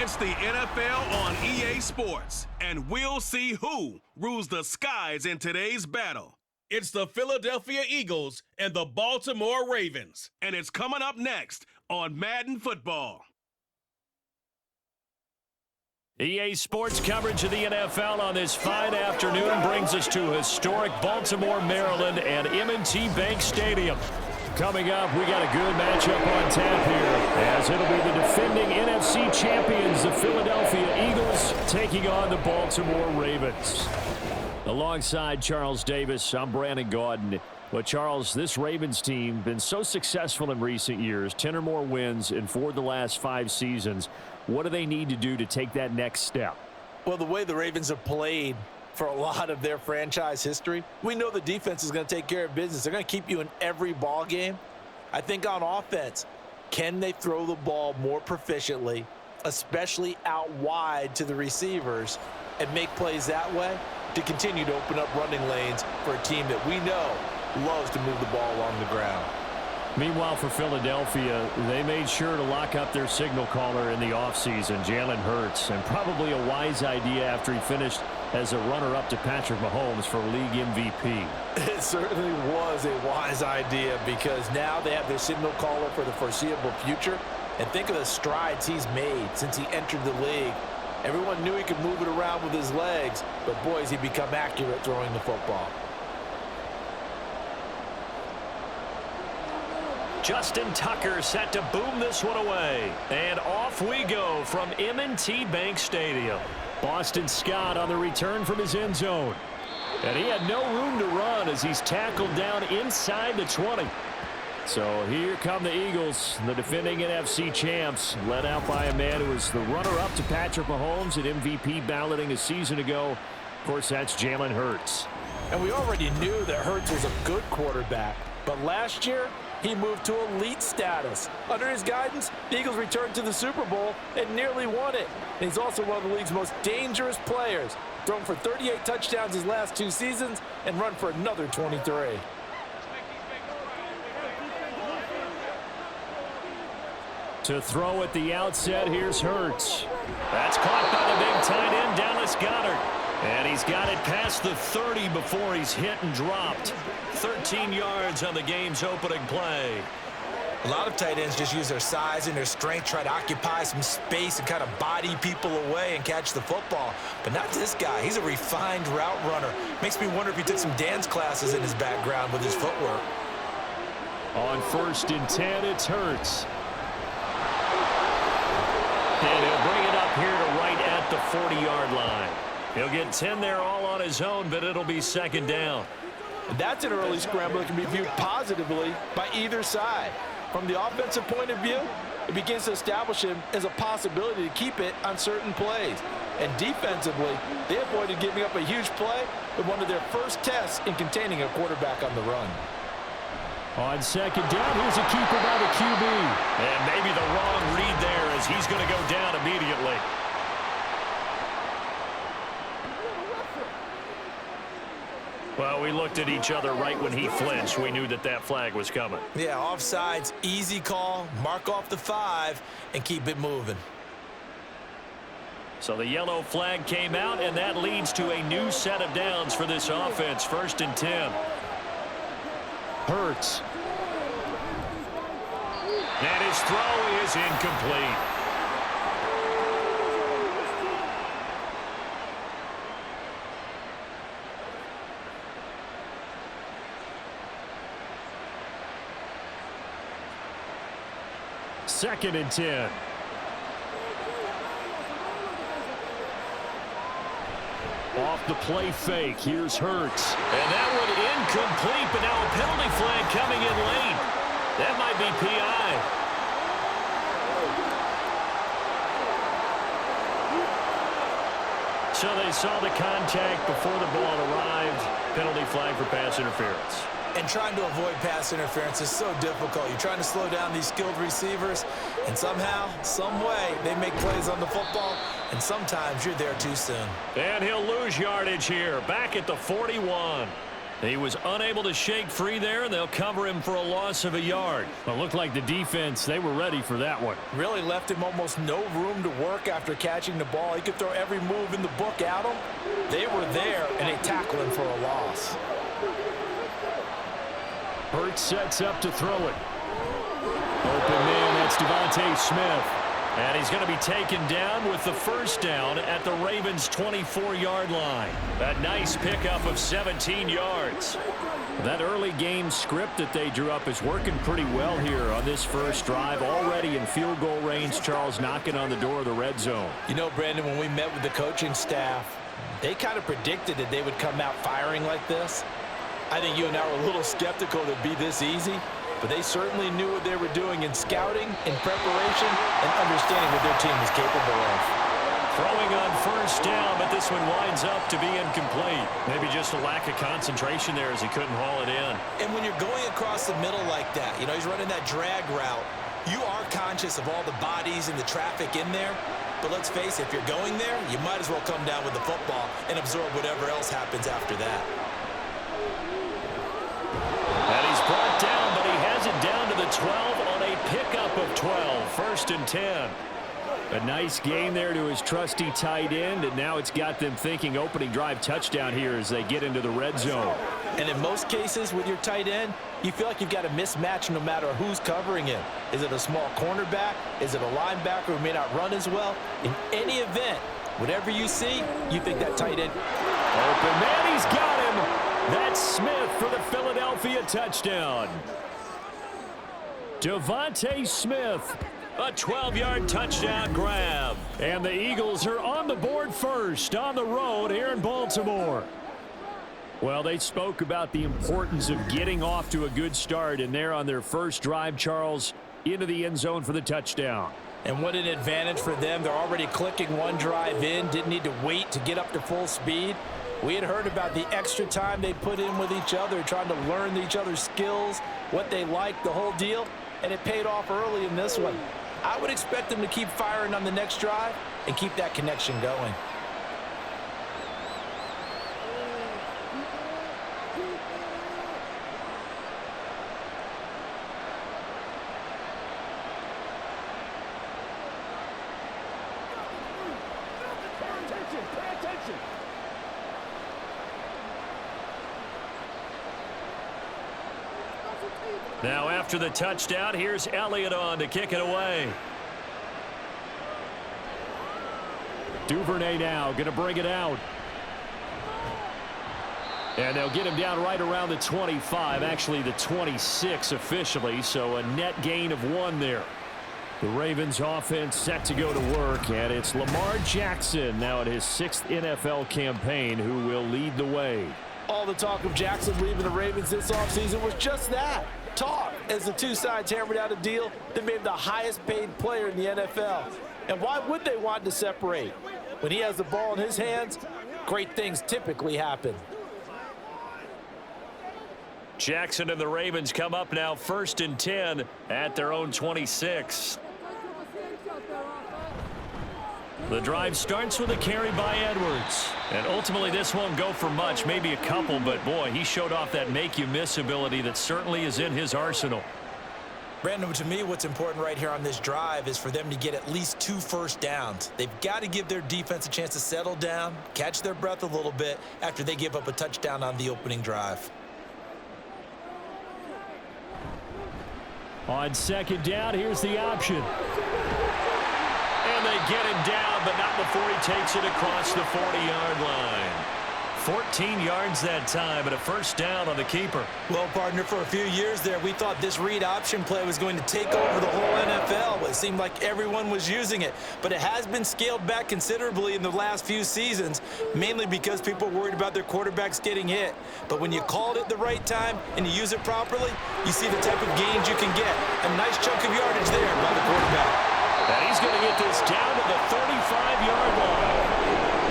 It's the NFL on EA Sports, and we'll see who rules the skies in today's battle. It's the Philadelphia Eagles and the Baltimore Ravens, and it's coming up next on Madden Football. EA Sports coverage of the NFL on this fine afternoon brings us to historic Baltimore, Maryland, and M&T Bank Stadium. Coming up, we got a good matchup on tap here, as it'll be the defending NFC champions, the Philadelphia Eagles, taking on the Baltimore Ravens. Alongside Charles Davis, I'm Brandon Gaudin. But, Charles, this Ravens team been so successful in recent years, 10 or more wins in 4 of the last 5 seasons. What do they need to do to take that next step? Well, the way the Ravens have played for a lot of their franchise history, we know the defense is going to take care of business. They're going to keep you in every ball game. I think on offense, can they throw the ball more proficiently, especially out wide to the receivers, and make plays that way to continue to open up running lanes for a team that we know loves to move the ball along the ground. Meanwhile, for Philadelphia, they made sure to lock up their signal caller in the offseason, Jalen Hurts, and probably a wise idea after he finished as a runner-up to Patrick Mahomes for league MVP. It certainly was a wise idea, because now they have their signal caller for the foreseeable future. And think of the strides he's made since he entered the league. Everyone knew he could move it around with his legs, but boy, has he become accurate throwing the football. Justin Tucker set to boom this one away. And off we go from M&T Bank Stadium. Boston Scott on the return from his end zone. And he had no room to run as he's tackled down inside the 20. So here come the Eagles, the defending NFC champs, led out by a man who was the runner-up to Patrick Mahomes at MVP balloting a season ago. Of course, that's Jalen Hurts. And we already knew that Hurts was a good quarterback. But last year, he moved to elite status. Under his guidance, the Eagles returned to the Super Bowl and nearly won it. And he's also one of the league's most dangerous players, thrown for 38 touchdowns his last 2 seasons and run for another 23. To throw at the outset, here's Hurts. That's caught by the big tight end, Dallas Goedert. And he's got it past the 30 before he's hit and dropped. 13 yards on the game's opening play. A lot of tight ends just use their size and their strength, try to occupy some space and kind of body people away and catch the football. But not this guy. He's a refined route runner. Makes me wonder if he took some dance classes in his background with his footwork. On 1st and 10, it's Hurts. And he'll bring it up here to right at the 40-yard line. He'll get 10 there all on his own, but it'll be 2nd down. And that's an early scramble that can be viewed positively by either side. From the offensive point of view, it begins to establish him as a possibility to keep it on certain plays. And defensively, they avoided giving up a huge play with one of their first tests in containing a quarterback on the run. On 2nd down, here's a keeper by the QB. And maybe the wrong read there, as he's going to go down immediately. Well, we looked at each other right when he flinched. We knew that that flag was coming. Yeah, offsides, easy call, mark off the 5, and keep it moving. So the yellow flag came out, and that leads to a new set of downs for this offense. 1st and 10. Hurts. And his throw is incomplete. Second and 10. Off the play fake. Here's Hurts. And that one incomplete, but now a penalty flag coming in late. That might be PI. So they saw the contact before the ball arrived. Penalty flag for pass interference. And trying to avoid pass interference is so difficult. You're trying to slow down these skilled receivers, and somehow, some way, they make plays on the football, and sometimes you're there too soon. And he'll lose yardage here, back at the 41. He was unable to shake free there, and they'll cover him for a loss of a yard. It looked like the defense, they were ready for that one. Really left him almost no room to work after catching the ball. He could throw every move in the book at him. They were there, and they tackled him for a loss. Hurts sets up to throw it. Open man, that's Devontae Smith. And he's going to be taken down with the first down at the Ravens' 24-yard line. A nice pickup of 17 yards. That early game script that they drew up is working pretty well here on this first drive. Already in field goal range, Charles knocking on the door of the red zone. You know, Brandon, when we met with the coaching staff, they kind of predicted that they would come out firing like this. I think you and I were a little skeptical that it'd be this easy. But they certainly knew what they were doing in scouting, in preparation, and understanding what their team was capable of. Throwing on first down, but this one winds up to be incomplete. Maybe just a lack of concentration there as he couldn't haul it in. And when you're going across the middle like that, you know, he's running that drag route, you are conscious of all the bodies and the traffic in there. But let's face it, if you're going there, you might as well come down with the football and absorb whatever else happens after that. And he's brought down, but he has it down to the 12 on a pickup of 12. First and 10. A nice gain there to his trusty tight end, and now it's got them thinking opening drive touchdown here as they get into the red zone. And in most cases with your tight end, you feel like you've got a mismatch no matter who's covering him. Is it a small cornerback? Is it a linebacker who may not run as well? In any event, whatever you see, you think that tight end. Open man, he's got him. That's Smith for the Philadelphia touchdown. Devontae Smith, a 12-yard touchdown grab. And the Eagles are on the board first on the road here in Baltimore. Well, they spoke about the importance of getting off to a good start, and they're on their first drive, Charles, into the end zone for the touchdown. And what an advantage for them. They're already clicking one drive in, didn't need to wait to get up to full speed. We had heard about the extra time they put in with each other, trying to learn each other's skills, what they like, the whole deal, and it paid off early in this one. I would expect them to keep firing on the next drive and keep that connection going. Now after the touchdown, here's Elliott on to kick it away. Duvernay now going to bring it out. And they'll get him down right around the 25, actually the 26 officially, so a net gain of 1 there. The Ravens offense set to go to work, and it's Lamar Jackson now at his 6th NFL campaign who will lead the way. All the talk of Jackson leaving the Ravens this offseason was just that. Talk, as the two sides hammered out a deal that made him the highest paid player in the NFL. And why would they want to separate? When he has the ball in his hands, great things typically happen. Jackson and the Ravens come up now 1st and 10 at their own 26. The drive starts with a carry by Edwards. And ultimately this won't go for much, maybe a couple, but boy, he showed off that make-you-miss ability that certainly is in his arsenal. Brandon, to me, what's important right here on this drive is for them to get at least 2 first downs. They've got to give their defense a chance to settle down, catch their breath a little bit after they give up a touchdown on the opening drive. On 2nd down, here's the option. And they get him down, but not before he takes it across the 40-yard line. 14 yards that time, and a first down on the keeper. Well, partner, for a few years there, we thought this read option play was going to take over the whole NFL. It seemed like everyone was using it, but it has been scaled back considerably in the last few seasons, mainly because people are worried about their quarterbacks getting hit. But when you call it at the right time and you use it properly, you see the type of gains you can get. A nice chunk of yardage there by the quarterback. And he's going to get this down to the 35-yard line.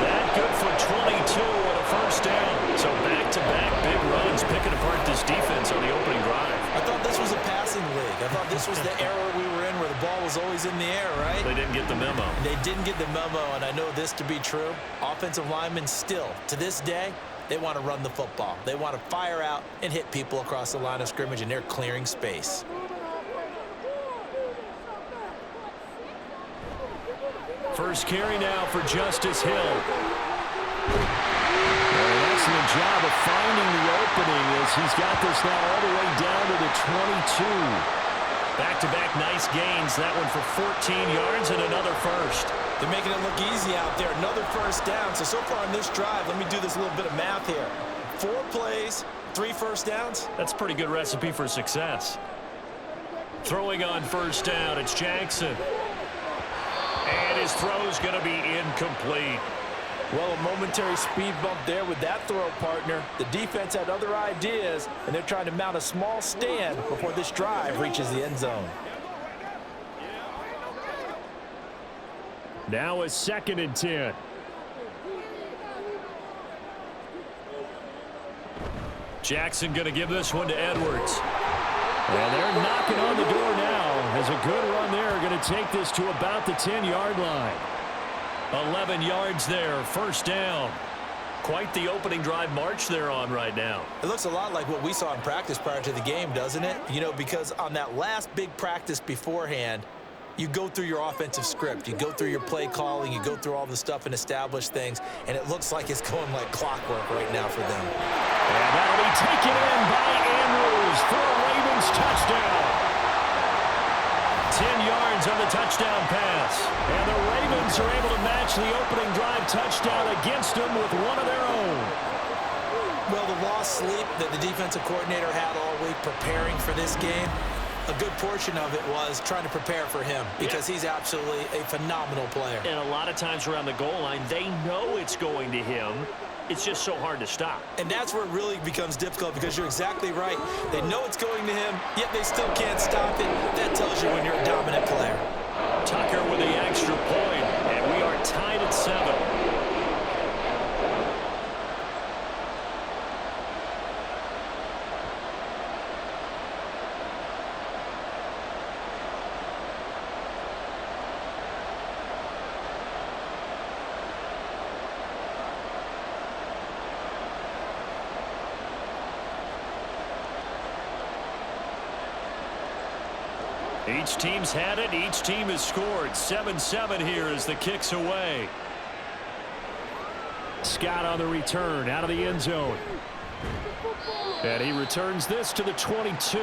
That good for 22 and a first down. So back-to-back big runs picking apart this defense on the opening drive. I thought this was a passing league. I thought this was the era we were in where the ball was always in the air, right? They didn't get the memo. They didn't get the memo, and I know this to be true. Offensive linemen still, to this day, They want to run the football. They want to fire out and hit people across the line of scrimmage, and they're clearing space. First carry now for Justice Hill. An excellent job of finding the opening as he's got this now all the way down to the 22. Back-to-back nice gains. That one for 14 yards and another first. They're making it look easy out there. Another first down. So far on this drive, let me do this little bit of math here. 4 plays, 3 first downs. That's a pretty good recipe for success. Throwing on first down, it's Jackson. And his throw's going to be incomplete. Well, a momentary speed bump there with that throw, partner. The defense had other ideas, and they're trying to mount a small stand before this drive reaches the end zone. Now a 2nd and 10. Jackson going to give this one to Edwards. And they're knocking on the door now. As a good run there, going to take this to about the 10-yard line. 11 yards there, first down. Quite the opening drive march they're on right now. It looks a lot like what we saw in practice prior to the game, doesn't it? You know, because on that last big practice beforehand, you go through your offensive script. You go through your play calling. You go through all the stuff and establish things. And it looks like it's going like clockwork right now for them. And that'll be taken in by Andrews for a Ravens touchdown. 10 yards on the touchdown pass. And the Ravens are able to match the opening drive touchdown against them with one of their own. Well, the lost sleep that the defensive coordinator had all week preparing for this game, a good portion of it was trying to prepare for him because he's absolutely a phenomenal player. And a lot of times around the goal line, they know it's going to him. It's just so hard to stop. And that's where it really becomes difficult because you're exactly right. They know it's going to him, yet they still can't stop it. That tells you when you're a dominant player. Tucker with the extra point, and we are tied at 7. Each team's had it. Each team has scored. 7-7 here as the kick's away. Scott on the return out of the end zone. And he returns this to the 22.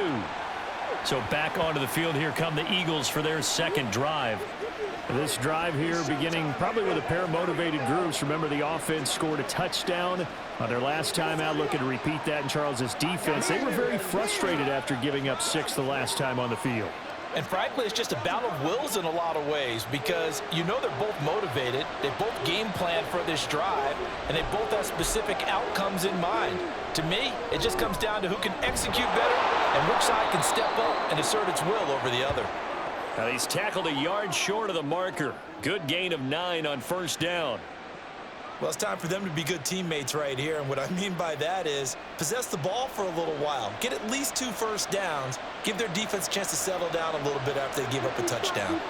So back onto the field here come the Eagles for their 2nd drive. This drive here beginning probably with a pair of motivated groups. Remember, the offense scored a touchdown on their last time out. Looking to repeat that in Charles's defense. They were very frustrated after giving up 6 the last time on the field. And frankly, it's just a battle of wills in a lot of ways because you know they're both motivated. They both game plan for this drive, and they both have specific outcomes in mind. To me, it just comes down to who can execute better and which side can step up and assert its will over the other. Now he's tackled a yard short of the marker. Good gain of 9 on first down. Well, it's time for them to be good teammates right here, and what I mean by that is possess the ball for a little while. Get at least 2 first downs. Give their defense a chance to settle down a little bit after they give up a touchdown.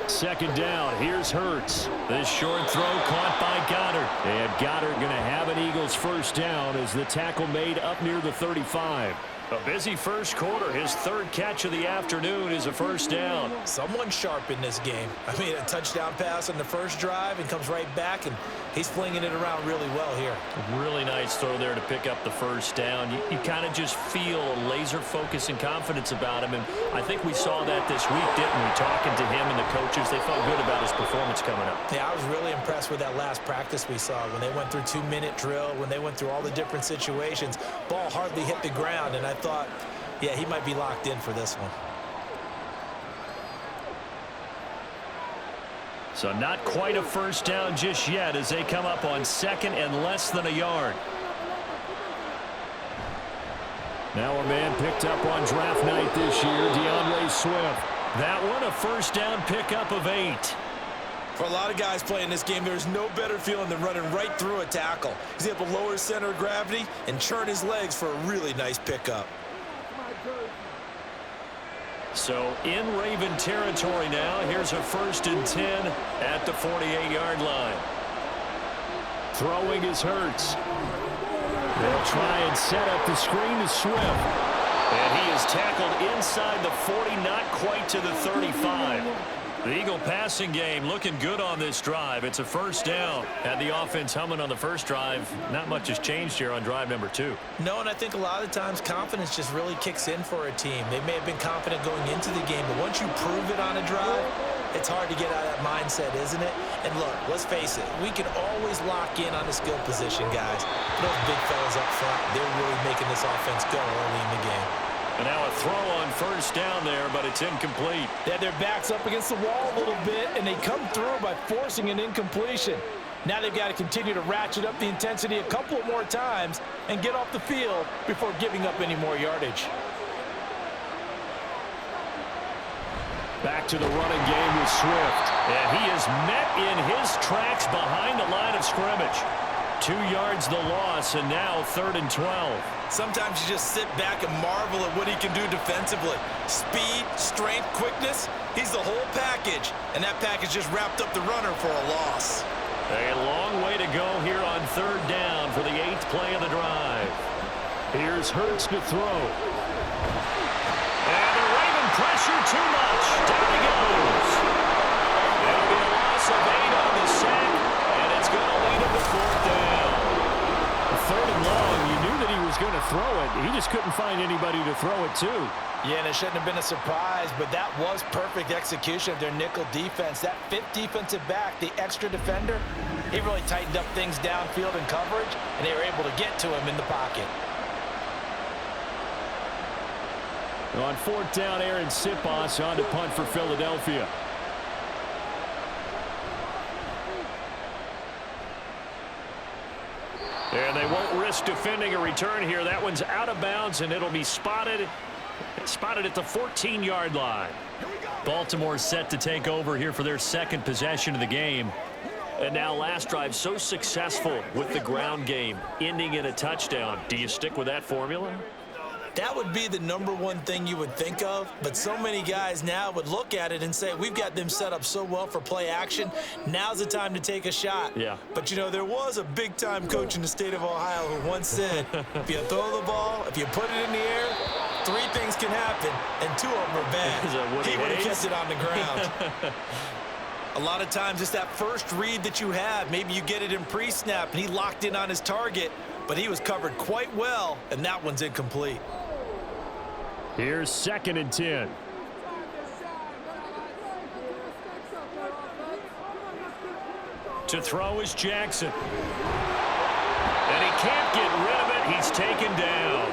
Second down. Here's Hurts. This short throw caught by Goddard. And Goddard going to have an Eagles first down as the tackle made up near the 35. A busy first quarter. His 3rd catch of the afternoon is a first down. Someone sharp in this game. I mean, a touchdown pass on the first drive and comes right back, and he's flinging it around really well here. Really nice throw there to pick up the first down. You kind of just feel a laser focus and confidence about him, and I think we saw that this week, didn't we? Talking to him and the coaches, they felt good about his performance coming up. Yeah, I was really impressed with that last practice we saw when they went through 2-minute drill, when they went through all the different situations. Ball hardly hit the ground, and I thought, yeah, he might be locked in for this one. So not quite a first down just yet as they come up on 2nd and less than a yard. Now a man picked up on draft night this year, DeAndre Swift. That one a first down pickup of 8. For a lot of guys playing this game, there's no better feeling than running right through a tackle. He's able to lower his center of gravity and churn his legs for a really nice pickup. So in Raven territory now. Here's a 1st and 10 at the 48-yard line. Throwing is Hurts. They'll try and set up the screen to Swift. And he is tackled inside the 40, not quite to the 35. The Eagle passing game looking good on this drive. It's a 1st down. Had the offense humming on the first drive. Not much has changed here on drive number 2. No, and I think a lot of times confidence just really kicks in for a team. They may have been confident going into the game, but once you prove it on a drive, it's hard to get out of that mindset, isn't it? And look, let's face it, we can always lock in on the skill position, guys. Those big fellas up front, they're really making this offense go early in the game. And now a throw on 1st down there, but it's incomplete. They had their backs up against the wall a little bit, and they come through by forcing an incompletion. Now they've got to continue to ratchet up the intensity a couple more times and get off the field before giving up any more yardage. Back to the running game with Swift. And he is met in his tracks behind the line of scrimmage. 2 yards the loss, and now 3rd and 12. Sometimes you just sit back and marvel at what he can do defensively. Speed, strength, quickness, he's the whole package. And that package just wrapped up the runner for a loss. A long way to go here on 3rd down for the 8th play of the drive. Here's Hurts to throw. And the Raven pressure too much. Down he goes. That'll be a loss of 8 on the sack, and it's going to lead him to 4th down. 3rd and long, you knew that he was going to throw it. He just couldn't find anybody to throw it to. Yeah, and it shouldn't have been a surprise, but that was perfect execution of their nickel defense. That 5th defensive back, the extra defender, he really tightened up things downfield in coverage, and they were able to get to him in the pocket. On 4th down, Aaron Sipos on to punt for Philadelphia. And they won't risk defending a return here. That one's out of bounds, and it'll be spotted at the 14-yard line. Baltimore set to take over here for their 2nd possession of the game. And now last drive so successful with the ground game, ending in a touchdown. Do you stick with that formula? That would be the #1 thing you would think of, but so many guys now would look at it and say, we've got them set up so well for play action, now's the time to take a shot. Yeah. But, you know, there was a big-time coach in the state of Ohio who once said, if you throw the ball, if you put it in the air, 3 things can happen, and 2 of them are bad. He would have kept it on the ground. A lot of times it's that first read that you have. Maybe you get it in pre-snap, and he locked in on his target, but he was covered quite well, and that one's incomplete. Here's 2nd and 10. To throw is Jackson. And he can't get rid of it. He's taken down.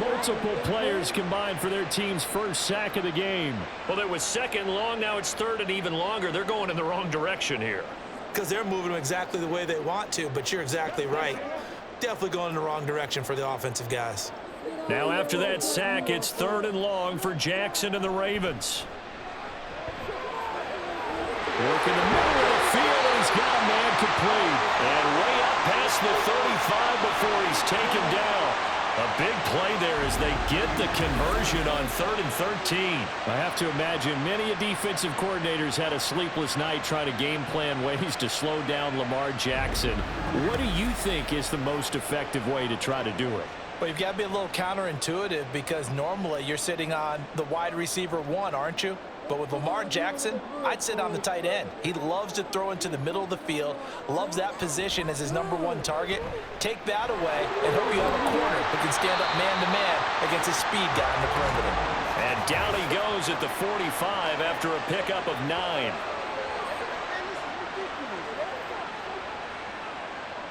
Multiple players combined for their team's 1st sack of the game. Well, it was 2nd long. Now it's 3rd and even longer. They're going in the wrong direction here. Because they're moving them exactly the way they want to, but you're exactly right. Definitely going in the wrong direction for the offensive guys. Now after that sack, it's 3rd and long for Jackson and the Ravens. Work in the middle of the field, and he's got a man complete. And way up past the 35 before he's taken down. A big play there as they get the conversion on 3rd and 13. I have to imagine many defensive coordinators had a sleepless night trying to game plan ways to slow down Lamar Jackson. What do you think is the most effective way to try to do it? Well, you've got to be a little counterintuitive because normally you're sitting on the wide receiver 1, aren't you? But with Lamar Jackson, I'd sit on the tight end. He loves to throw into the middle of the field, loves that position as his #1 target. Take that away and hope you have a corner who can stand up man-to-man against a speed guy on the perimeter. And down he goes at the 45 after a pickup of 9.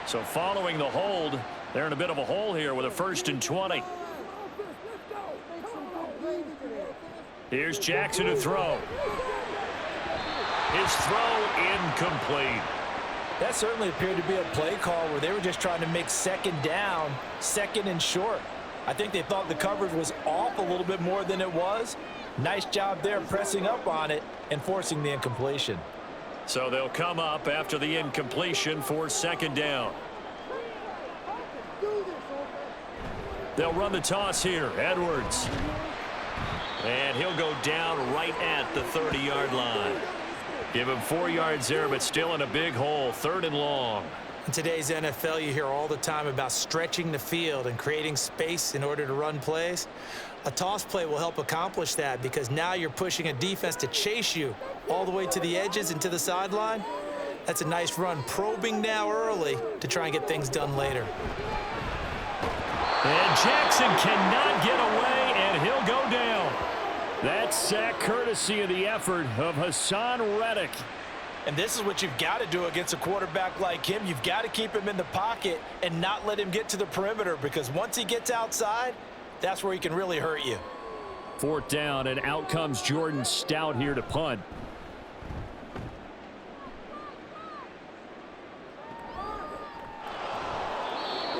So following the hold, they're in a bit of a hole here with a 1st and 20. Here's Jackson to throw. His throw incomplete. That certainly appeared to be a play call where they were just trying to make 2nd down, 2nd and short. I think they thought the coverage was off a little bit more than it was. Nice job there pressing up on it and forcing the incompletion. So they'll come up after the incompletion for 2nd down. They'll run the toss here. Edwards. And he'll go down right at the 30-yard line. Give him 4 yards there, but still in a big hole, 3rd and long. In today's NFL, you hear all the time about stretching the field and creating space in order to run plays. A toss play will help accomplish that because now you're pushing a defense to chase you all the way to the edges and to the sideline. That's a nice run, probing now early to try and get things done later. And Jackson cannot get away, and he'll go down. That sack courtesy of the effort of Hassan Reddick. And this is what you've got to do against a quarterback like him. You've got to keep him in the pocket and not let him get to the perimeter because once he gets outside, that's where he can really hurt you. 4th down, and out comes Jordan Stout here to punt.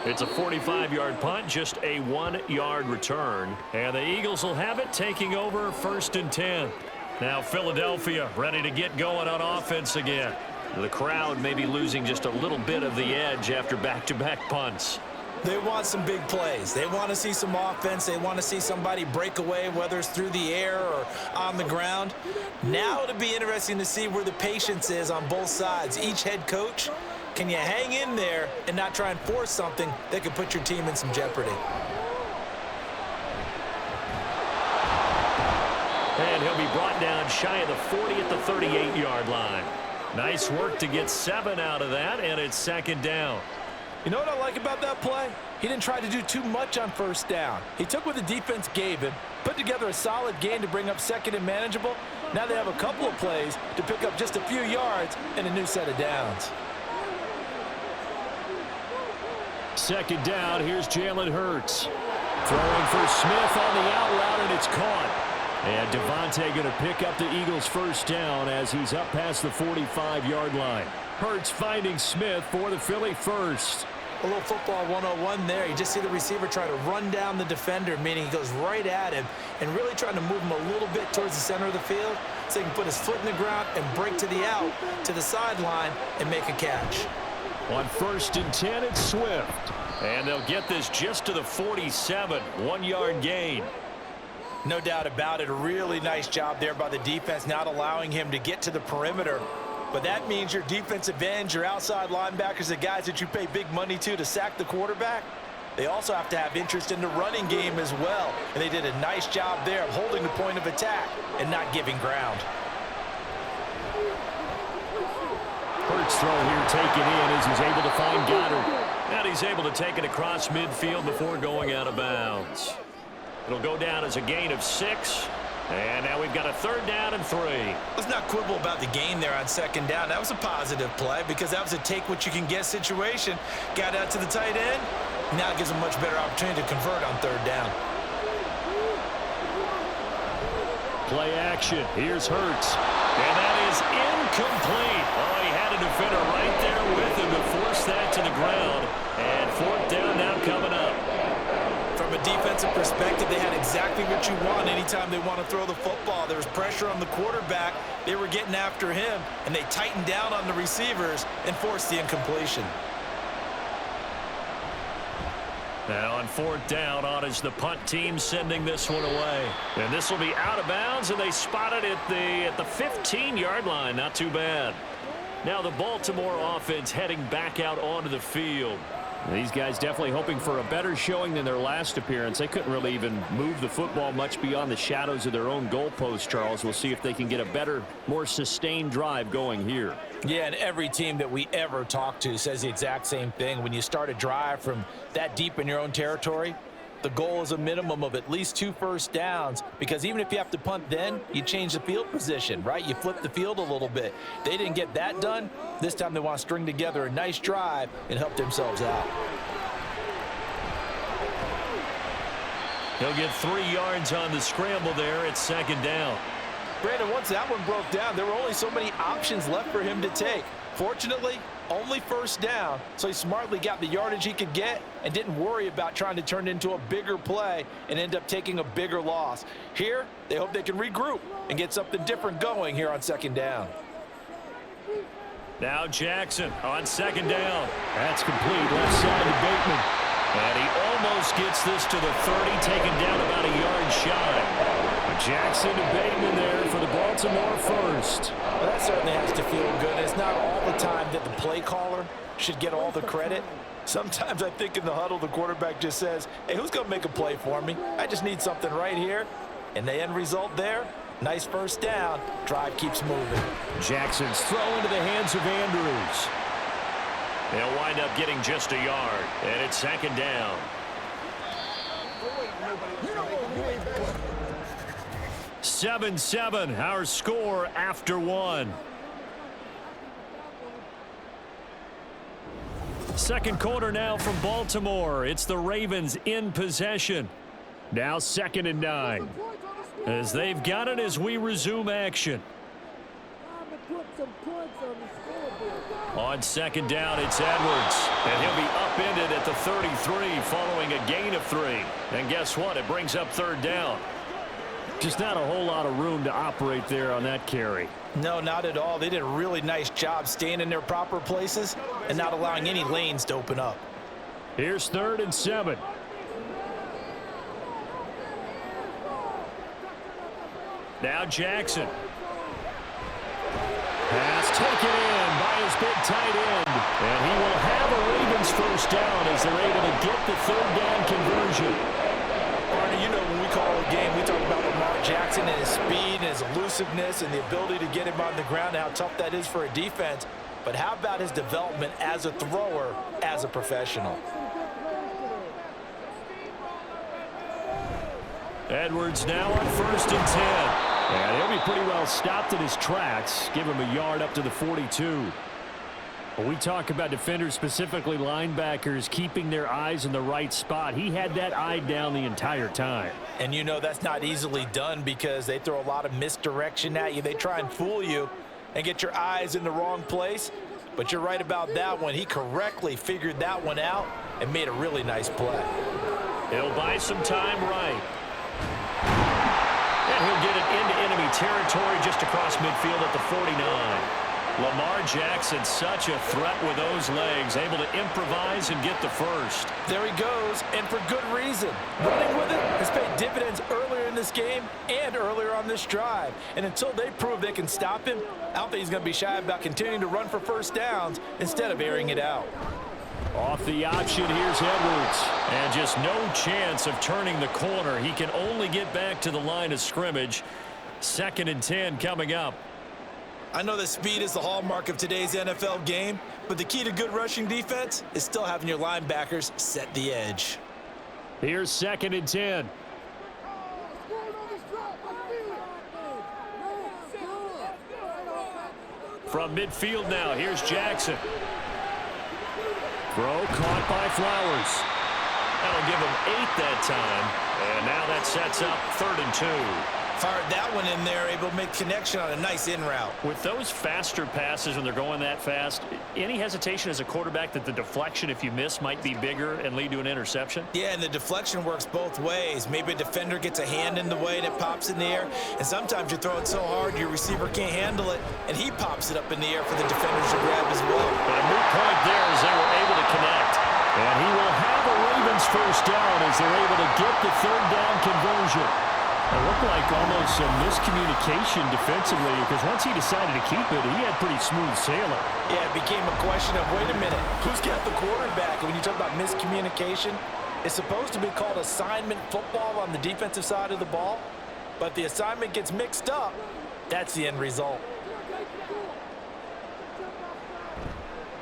It's a 45-yard punt, just a 1-yard return. And the Eagles will have it, taking over 1st and 10. Now Philadelphia ready to get going on offense again. The crowd may be losing just a little bit of the edge after back-to-back punts. They want some big plays. They want to see some offense. They want to see somebody break away, whether it's through the air or on the ground. Now it'll be interesting to see where the patience is on both sides. Each head coach, can you hang in there and not try and force something that could put your team in some jeopardy? And he'll be brought down shy of the 40 at the 38-yard line. Nice work to get 7 out of that, and it's 2nd down. You know what I like about that play? He didn't try to do too much on 1st down. He took what the defense gave him, put together a solid gain to bring up 2nd and manageable. Now they have a couple of plays to pick up just a few yards and a new set of downs. 2nd down, here's Jalen Hurts. Throwing for Smith on the out route, and it's caught. And Devontae going to pick up the Eagles' 1st down as he's up past the 45-yard line. Hurts finding Smith for the Philly 1st. A little football 101 there. You just see the receiver try to run down the defender, meaning he goes right at him and really trying to move him a little bit towards the center of the field so he can put his foot in the ground and break to the out, to the sideline, and make a catch. On 1st and 10, it's Swift. And they'll get this just to the 47, 1-yard gain. No doubt about it. A really nice job there by the defense, not allowing him to get to the perimeter. But that means your defensive ends, your outside linebackers, the guys that you pay big money to sack the quarterback, they also have to have interest in the running game as well. And they did a nice job there of holding the point of attack and not giving ground. Hurts throw here taken in as he's able to find Goddard. And he's able to take it across midfield before going out of bounds. It'll go down as a gain of 6. And now we've got a 3rd down and 3. Let's not quibble about the gain there on 2nd down. That was a positive play because that was a take-what-you-can-get situation. Got out to the tight end. Now it gives a much better opportunity to convert on 3rd down. Play action. Here's Hurts. And that is incomplete. Oh, he had a defender right there with him to force that to the ground. And 4th down now coming up. From a defensive perspective, they had exactly what you want anytime they want to throw the football. There was pressure on the quarterback. They were getting after him, and they tightened down on the receivers and forced the incompletion. Now on 4th down, on is the punt team sending this one away. And this will be out of bounds, and they spot it at the 15-yard line. Not too bad. Now the Baltimore offense heading back out onto the field. These guys definitely hoping for a better showing than their last appearance. They couldn't really even move the football much beyond the shadows of their own goalpost, Charles. We'll see if they can get a better, more sustained drive going here. Yeah, and every team that we ever talk to says the exact same thing. When you start a drive from that deep in your own territory, the goal is a minimum of at least 2 first downs, because even if you have to punt then, you change the field position, right? You flip the field a little bit. They didn't get that done. This time they want to string together a nice drive and help themselves out. He'll get 3 yards on the scramble there at 2nd down. Brandon, once that one broke down, there were only so many options left for him to take. Fortunately, only 1st down, so he smartly got the yardage he could get and didn't worry about trying to turn it into a bigger play and end up taking a bigger loss. Here, they hope they can regroup and get something different going here on 2nd down. Now Jackson on 2nd down. That's complete, left side to Bateman. And he almost gets this to the 30, taken down about a yard shy. Jackson to Bateman there for the Baltimore first. Well, that certainly has to feel good. It's not all the time that the play caller should get all the credit. Sometimes I think in the huddle, the quarterback just says, hey, who's going to make a play for me? I just need something right here. And the end result there, nice first down. Drive keeps moving. Jackson's throw into the hands of Andrews. They'll wind up getting just a yard, and it's second down. Seven, our score after one. Second quarter now from Baltimore. It's the Ravens in possession. Now 2nd and 9. As they've got it as we resume action. On second down, it's Edwards. And he'll be upended at the 33 following a gain of 3. And guess what? It brings up 3rd down. Just not a whole lot of room to operate there on that carry. No, not at all. They did a really nice job staying in their proper places and not allowing any lanes to open up. Here's 3rd and 7. Now Jackson. Pass taken in by his big tight end. And he will have a Ravens first down as they're able to get the 3rd down conversion. Barney, you know when we call a game, we talk about Lamar Jackson and his speed and his elusiveness and the ability to get him on the ground and how tough that is for a defense. But how about his development as a thrower, as a professional? Edwards now on 1st and 10. And he'll be pretty well stopped in his tracks. Give him a yard up to the 42. When we talk about defenders, specifically linebackers, keeping their eyes in the right spot, he had that eye down the entire time. And you know that's not easily done because they throw a lot of misdirection at you. They try and fool you and get your eyes in the wrong place. But you're right about that one. He correctly figured that one out and made a really nice play. He'll buy some time right. And he'll get it into enemy territory just across midfield at the 49. Lamar Jackson, such a threat with those legs, able to improvise and get the first. There he goes, and for good reason. Running with it has paid dividends earlier in this game and earlier on this drive. And until they prove they can stop him, I don't think he's going to be shy about continuing to run for first downs instead of airing it out. Off the option, here's Edwards. And just no chance of turning the corner. He can only get back to the line of scrimmage. 2nd and 10 coming up. I know that speed is the hallmark of today's NFL game, but the key to good rushing defense is still having your linebackers set the edge. Here's 2nd and 10. From midfield now, here's Jackson. Throw caught by Flowers. That'll give him 8 that time. And now that sets up 3rd and 2. Fired that one in there, able to make connection on a nice in route. With those faster passes when they're going that fast, any hesitation as a quarterback that the deflection, if you miss, might be bigger and lead to an interception? Yeah, and the deflection works both ways. Maybe a defender gets a hand in the way and it pops in the air, and sometimes you throw it so hard your receiver can't handle it, and he pops it up in the air for the defenders to grab as well. But a moot point there as they were able to connect. And he will have a Ravens first down as they're able to get the 3rd down conversion. It looked like almost some miscommunication defensively because once he decided to keep it, he had pretty smooth sailing. Yeah, it became a question of, wait a minute, who's got the quarterback? And when you talk about miscommunication, it's supposed to be called assignment football on the defensive side of the ball. But if the assignment gets mixed up, that's the end result.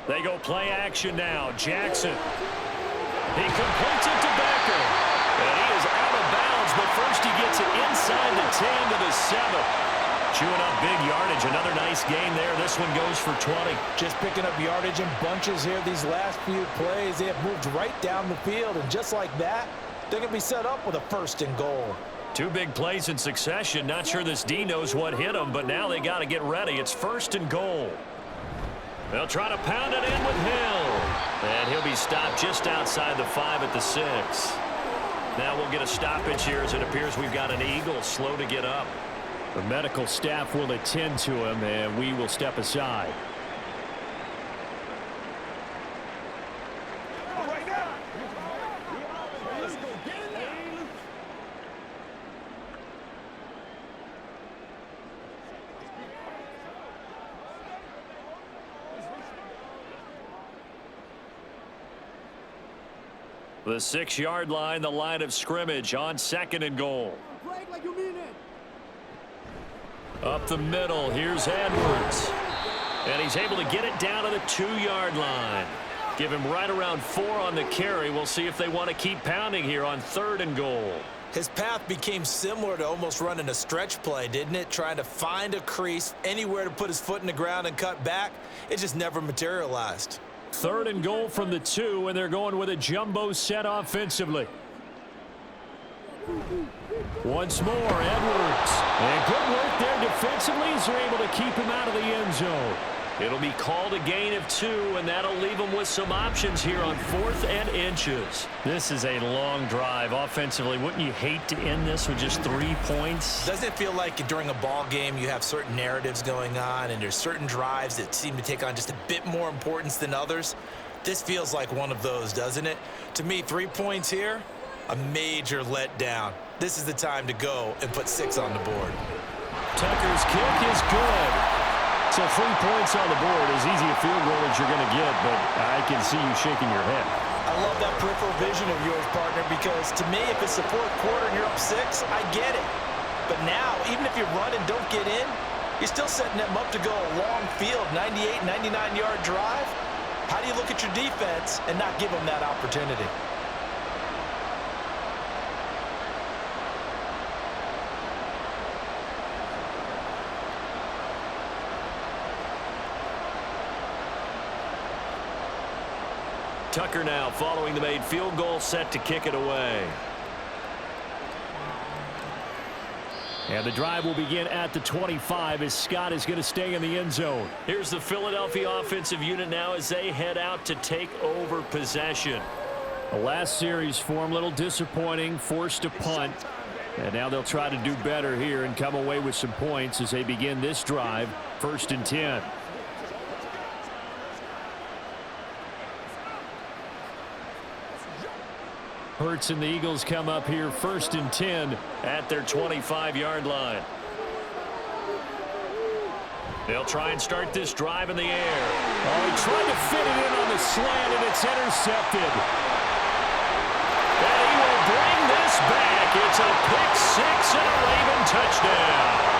They go play action now. Jackson. He completes it to Becker. And he is out of bounds, but first he gets it inside the 10 to the 7. Chewing up big yardage. Another nice gain there. This one goes for 20. Just picking up yardage in bunches here these last few plays. They have moved right down the field, and just like that, they're going to be set up with a 1st and goal. 2 big plays in succession. Not sure this D knows what hit him, but now they got to get ready. It's 1st and goal. They'll try to pound it in with Hill. And he'll be stopped just outside the 5 at the 6. Now we'll get a stoppage here as it appears we've got an Eagle slow to get up. The medical staff will attend to him, and we will step aside. The 6-yard line, the line of scrimmage on 2nd and goal. Up the middle, here's Edwards. And he's able to get it down to the 2-yard line. Give him right around 4 on the carry. We'll see if they want to keep pounding here on 3rd and goal. His path became similar to almost running a stretch play, didn't it? Trying to find a crease, anywhere to put his foot in the ground and cut back. It just never materialized. 3rd and goal from the 2, and they're going with a jumbo set offensively. Once more, Edwards. And good work there defensively as they're able to keep him out of the end zone. It'll be called a gain of 2, and that'll leave them with some options here on 4th and inches. This is a long drive offensively. Wouldn't you hate to end this with just 3 points? Doesn't it feel like during a ball game you have certain narratives going on and there's certain drives that seem to take on just a bit more importance than others? This feels like one of those, doesn't it? To me, 3 points here, a major letdown. This is the time to go and put 6 on the board. Tucker's kick is good. So 3 points on the board, as easy a field goal as you're going to get, but I can see you shaking your head. I love that peripheral vision of yours, partner, because to me, if it's the 4th quarter and you're up 6, I get it. But now, even if you run and don't get in, you're still setting them up to go a long field, 98, 99-yard drive. How do you look at your defense and not give them that opportunity? Tucker now following the made field goal, set to kick it away. And the drive will begin at the 25 as Scott is going to stay in the end zone. Here's the Philadelphia offensive unit now as they head out to take over possession. The last series for them, a little disappointing, forced a punt. And now they'll try to do better here and come away with some points as they begin this drive, 1st and 10. Hurts and the Eagles come up here 1st and 10 at their 25-yard line. They'll try and start this drive in the air. Oh, he tried to fit it in on the slant, and it's intercepted. And he will bring this back. It's a pick 6 and a Raven touchdown.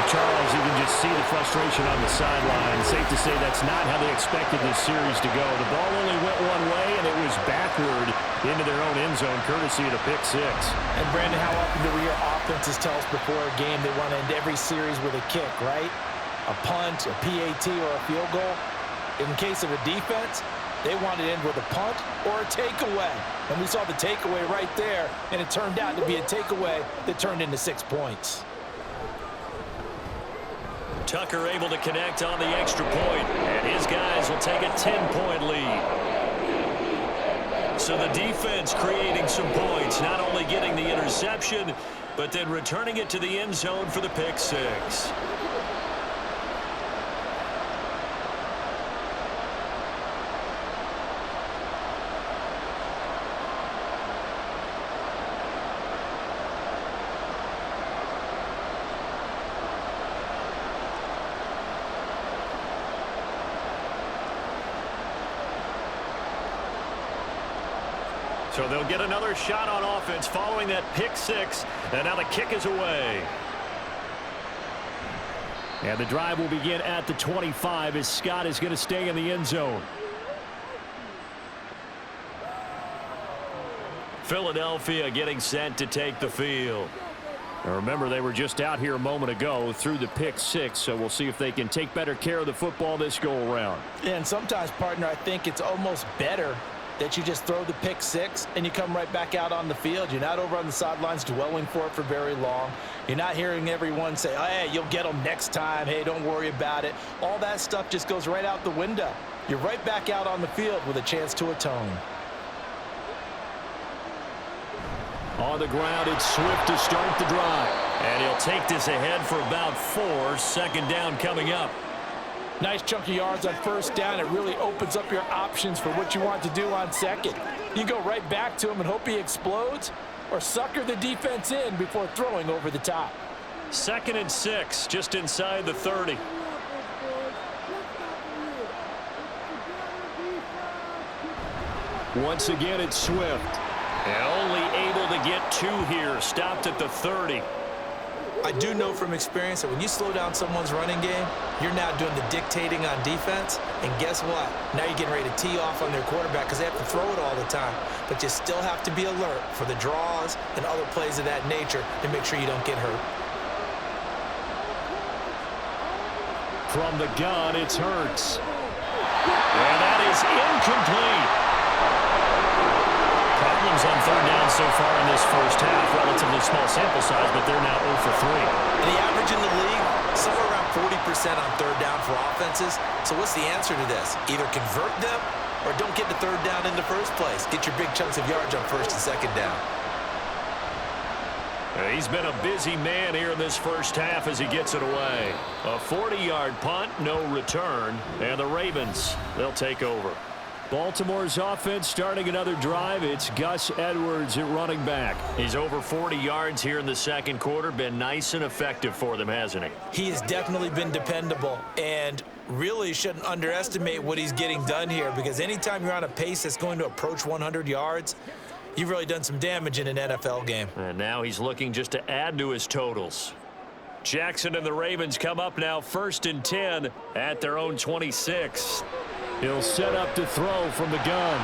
Charles, you can just see the frustration on the sideline. Safe to say that's not how they expected this series to go. The ball only went one way, and it was backward into their own end zone, courtesy of the pick 6. And, Brandon, how often do your offenses tell us before a game they want to end every series with a kick, right? A punt, a PAT, or a field goal. In case of a defense, they want to end with a punt or a takeaway. And we saw the takeaway right there, and it turned out to be a takeaway that turned into 6 points. Tucker able to connect on the extra point, and his guys will take a 10-point lead. So the defense creating some points, not only getting the interception, but then returning it to the end zone for the pick 6. So they'll get another shot on offense following that pick 6. And now the kick is away. And the drive will begin at the 25 as Scott is going to stay in the end zone. Philadelphia getting set to take the field. Now remember, they were just out here a moment ago through the pick 6, so we'll see if they can take better care of the football this go-around. And sometimes, partner, I think it's almost better that you just throw the pick 6 and you come right back out on the field. You're not over on the sidelines dwelling for it for very long. You're not hearing everyone say, oh, hey, you'll get them next time. Hey, don't worry about it. All that stuff just goes right out the window. You're right back out on the field with a chance to atone. On the ground, it's Swift to start the drive. And he'll take this ahead for about 4. 2nd down coming up. Nice chunk of yards on 1st down. It really opens up your options for what you want to do on 2nd. You go right back to him and hope he explodes, or sucker the defense in before throwing over the top. 2nd and 6, just inside the 30. Once again, it's Swift. And only able to get 2 here. Stopped at the 30. I do know from experience that when you slow down someone's running game, you're now doing the dictating on defense. And guess what? Now you're getting ready to tee off on their quarterback because they have to throw it all the time. But you still have to be alert for the draws and other plays of that nature to make sure you don't get hurt. From the gun, it's Hurts. And that is incomplete. Problems on third down so far in this first half. Relatively small sample size, but they're now 0 for 3. And the average in the league, somewhere around 40% on third down for offenses. So what's the answer to this? Either convert them or don't get the third down in the first place. Get your big chunks of yards on first and second down. He's been a busy man here in this first half as he gets it away. A 40-yard punt, no return, and the Ravens, they'll take over. Baltimore's offense starting another drive. It's Gus Edwards at running back. He's over 40 yards here in the second quarter. Been nice and effective for them, hasn't he? He has definitely been dependable and really shouldn't underestimate what he's getting done here because anytime you're on a pace that's going to approach 100 yards, you've really done some damage in an NFL game. And now he's looking just to add to his totals. Jackson and the Ravens come up now 1st and 10 at their own 26. He'll set up to throw from the gun.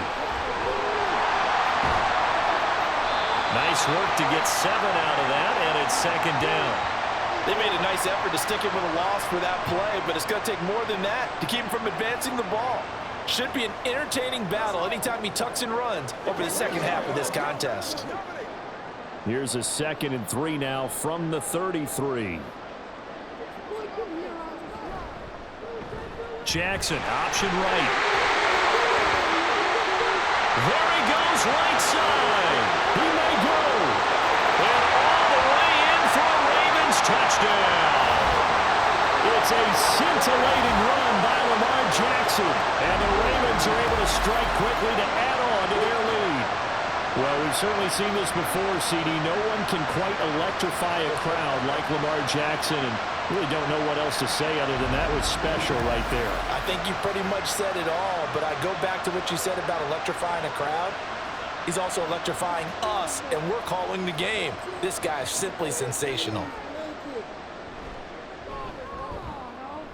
Nice work to get 7 out of that, and it's second down. They made a nice effort to stick him with a loss for that play, but it's going to take more than that to keep him from advancing the ball. Should be an entertaining battle anytime he tucks and runs over the second half of this contest. Here's a 2nd and 3 now from the 33. Jackson, option right. There he goes, right side. He may go. And all the way in for a Ravens touchdown. It's a scintillating run by Lamar Jackson. And the Ravens are able to strike quickly to add on to their lead. Well, we've certainly seen this before, CD. No one can quite electrify a crowd like Lamar Jackson, and really don't know what else to say other than that was special right there. I think you pretty much said it all, but I go back to what you said about electrifying a crowd. He's also electrifying us, and we're calling the game. This guy is simply sensational.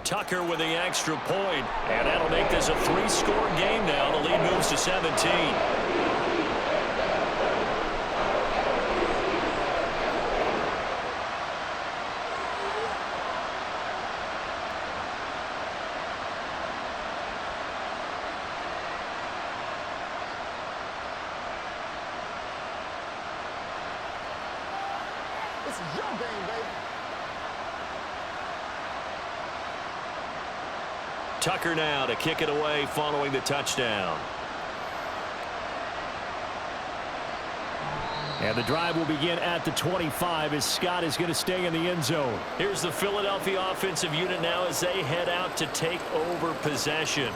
Tucker with the extra point, and that'll make this a 3-score game now. The lead moves to 17. Tucker now to kick it away following the touchdown. And the drive will begin at the 25 as Scott is going to stay in the end zone. Here's the Philadelphia offensive unit now as they head out to take over possession.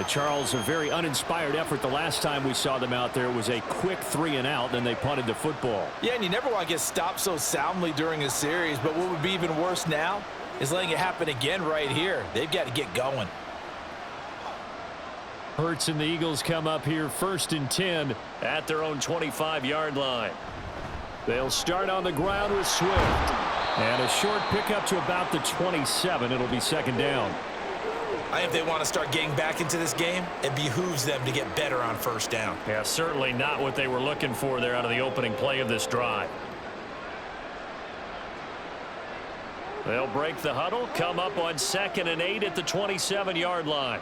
Charles, a very uninspired effort the last time we saw them out there. It was a quick 3 and out, then they punted the football. Yeah, and you never want to get stopped so soundly during a series, but what would be even worse now is letting it happen again right here. They've got to get going. Hurts and the Eagles come up here 1st and 10 at their own 25-yard line. They'll start on the ground with Swift. And a short pickup to about the 27. It'll be second down. I think if they want to start getting back into this game, it behooves them to get better on first down. Yeah, certainly not what they were looking for there out of the opening play of this drive. They'll break the huddle, come up on 2nd and 8 at the 27-yard line.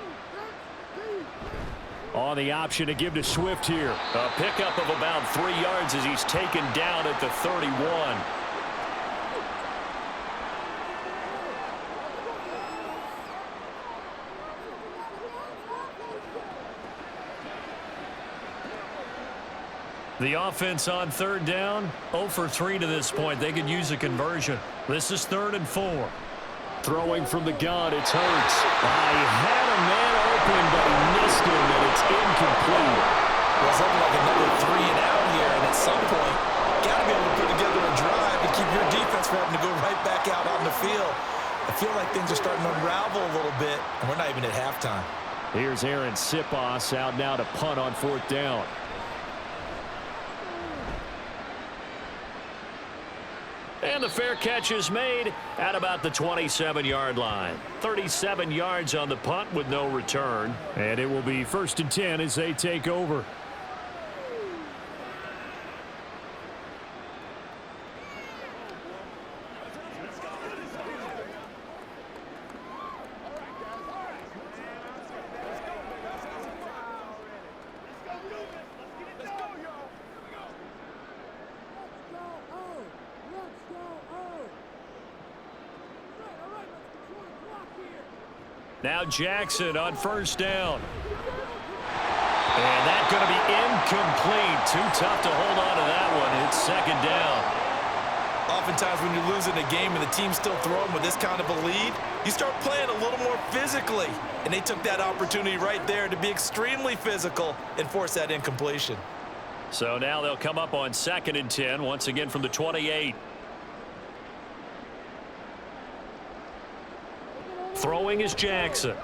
On the option to give to Swift here. A pickup of about 3 yards as he's taken down at the 31. The offense on third down, 0 for 3 to this point. They could use a conversion. This is 3rd and 4. Throwing from the gun, it's Hurts. He had a man open, but he missed him, and it's incomplete. Well, it's looking like another 3 and out here, and at some point, got to be able to put together a drive and keep your defense from having to go right back out on the field. I feel like things are starting to unravel a little bit, and we're not even at halftime. Here's Aaron Sipos out now to punt on 4th down. And the fair catch is made at about the 27-yard line. 37 yards on the punt with no return. And it will be 1st and 10 as they take over. Now Jackson on 1st down. And that's going to be incomplete. Too tough to hold on to that one. It's 2nd down. Oftentimes when you're losing a game and the team's still throwing with this kind of a lead, you start playing a little more physically. And they took that opportunity right there to be extremely physical and force that incompletion. So now they'll come up on 2nd and 10, once again from the 28. Throwing is Jackson.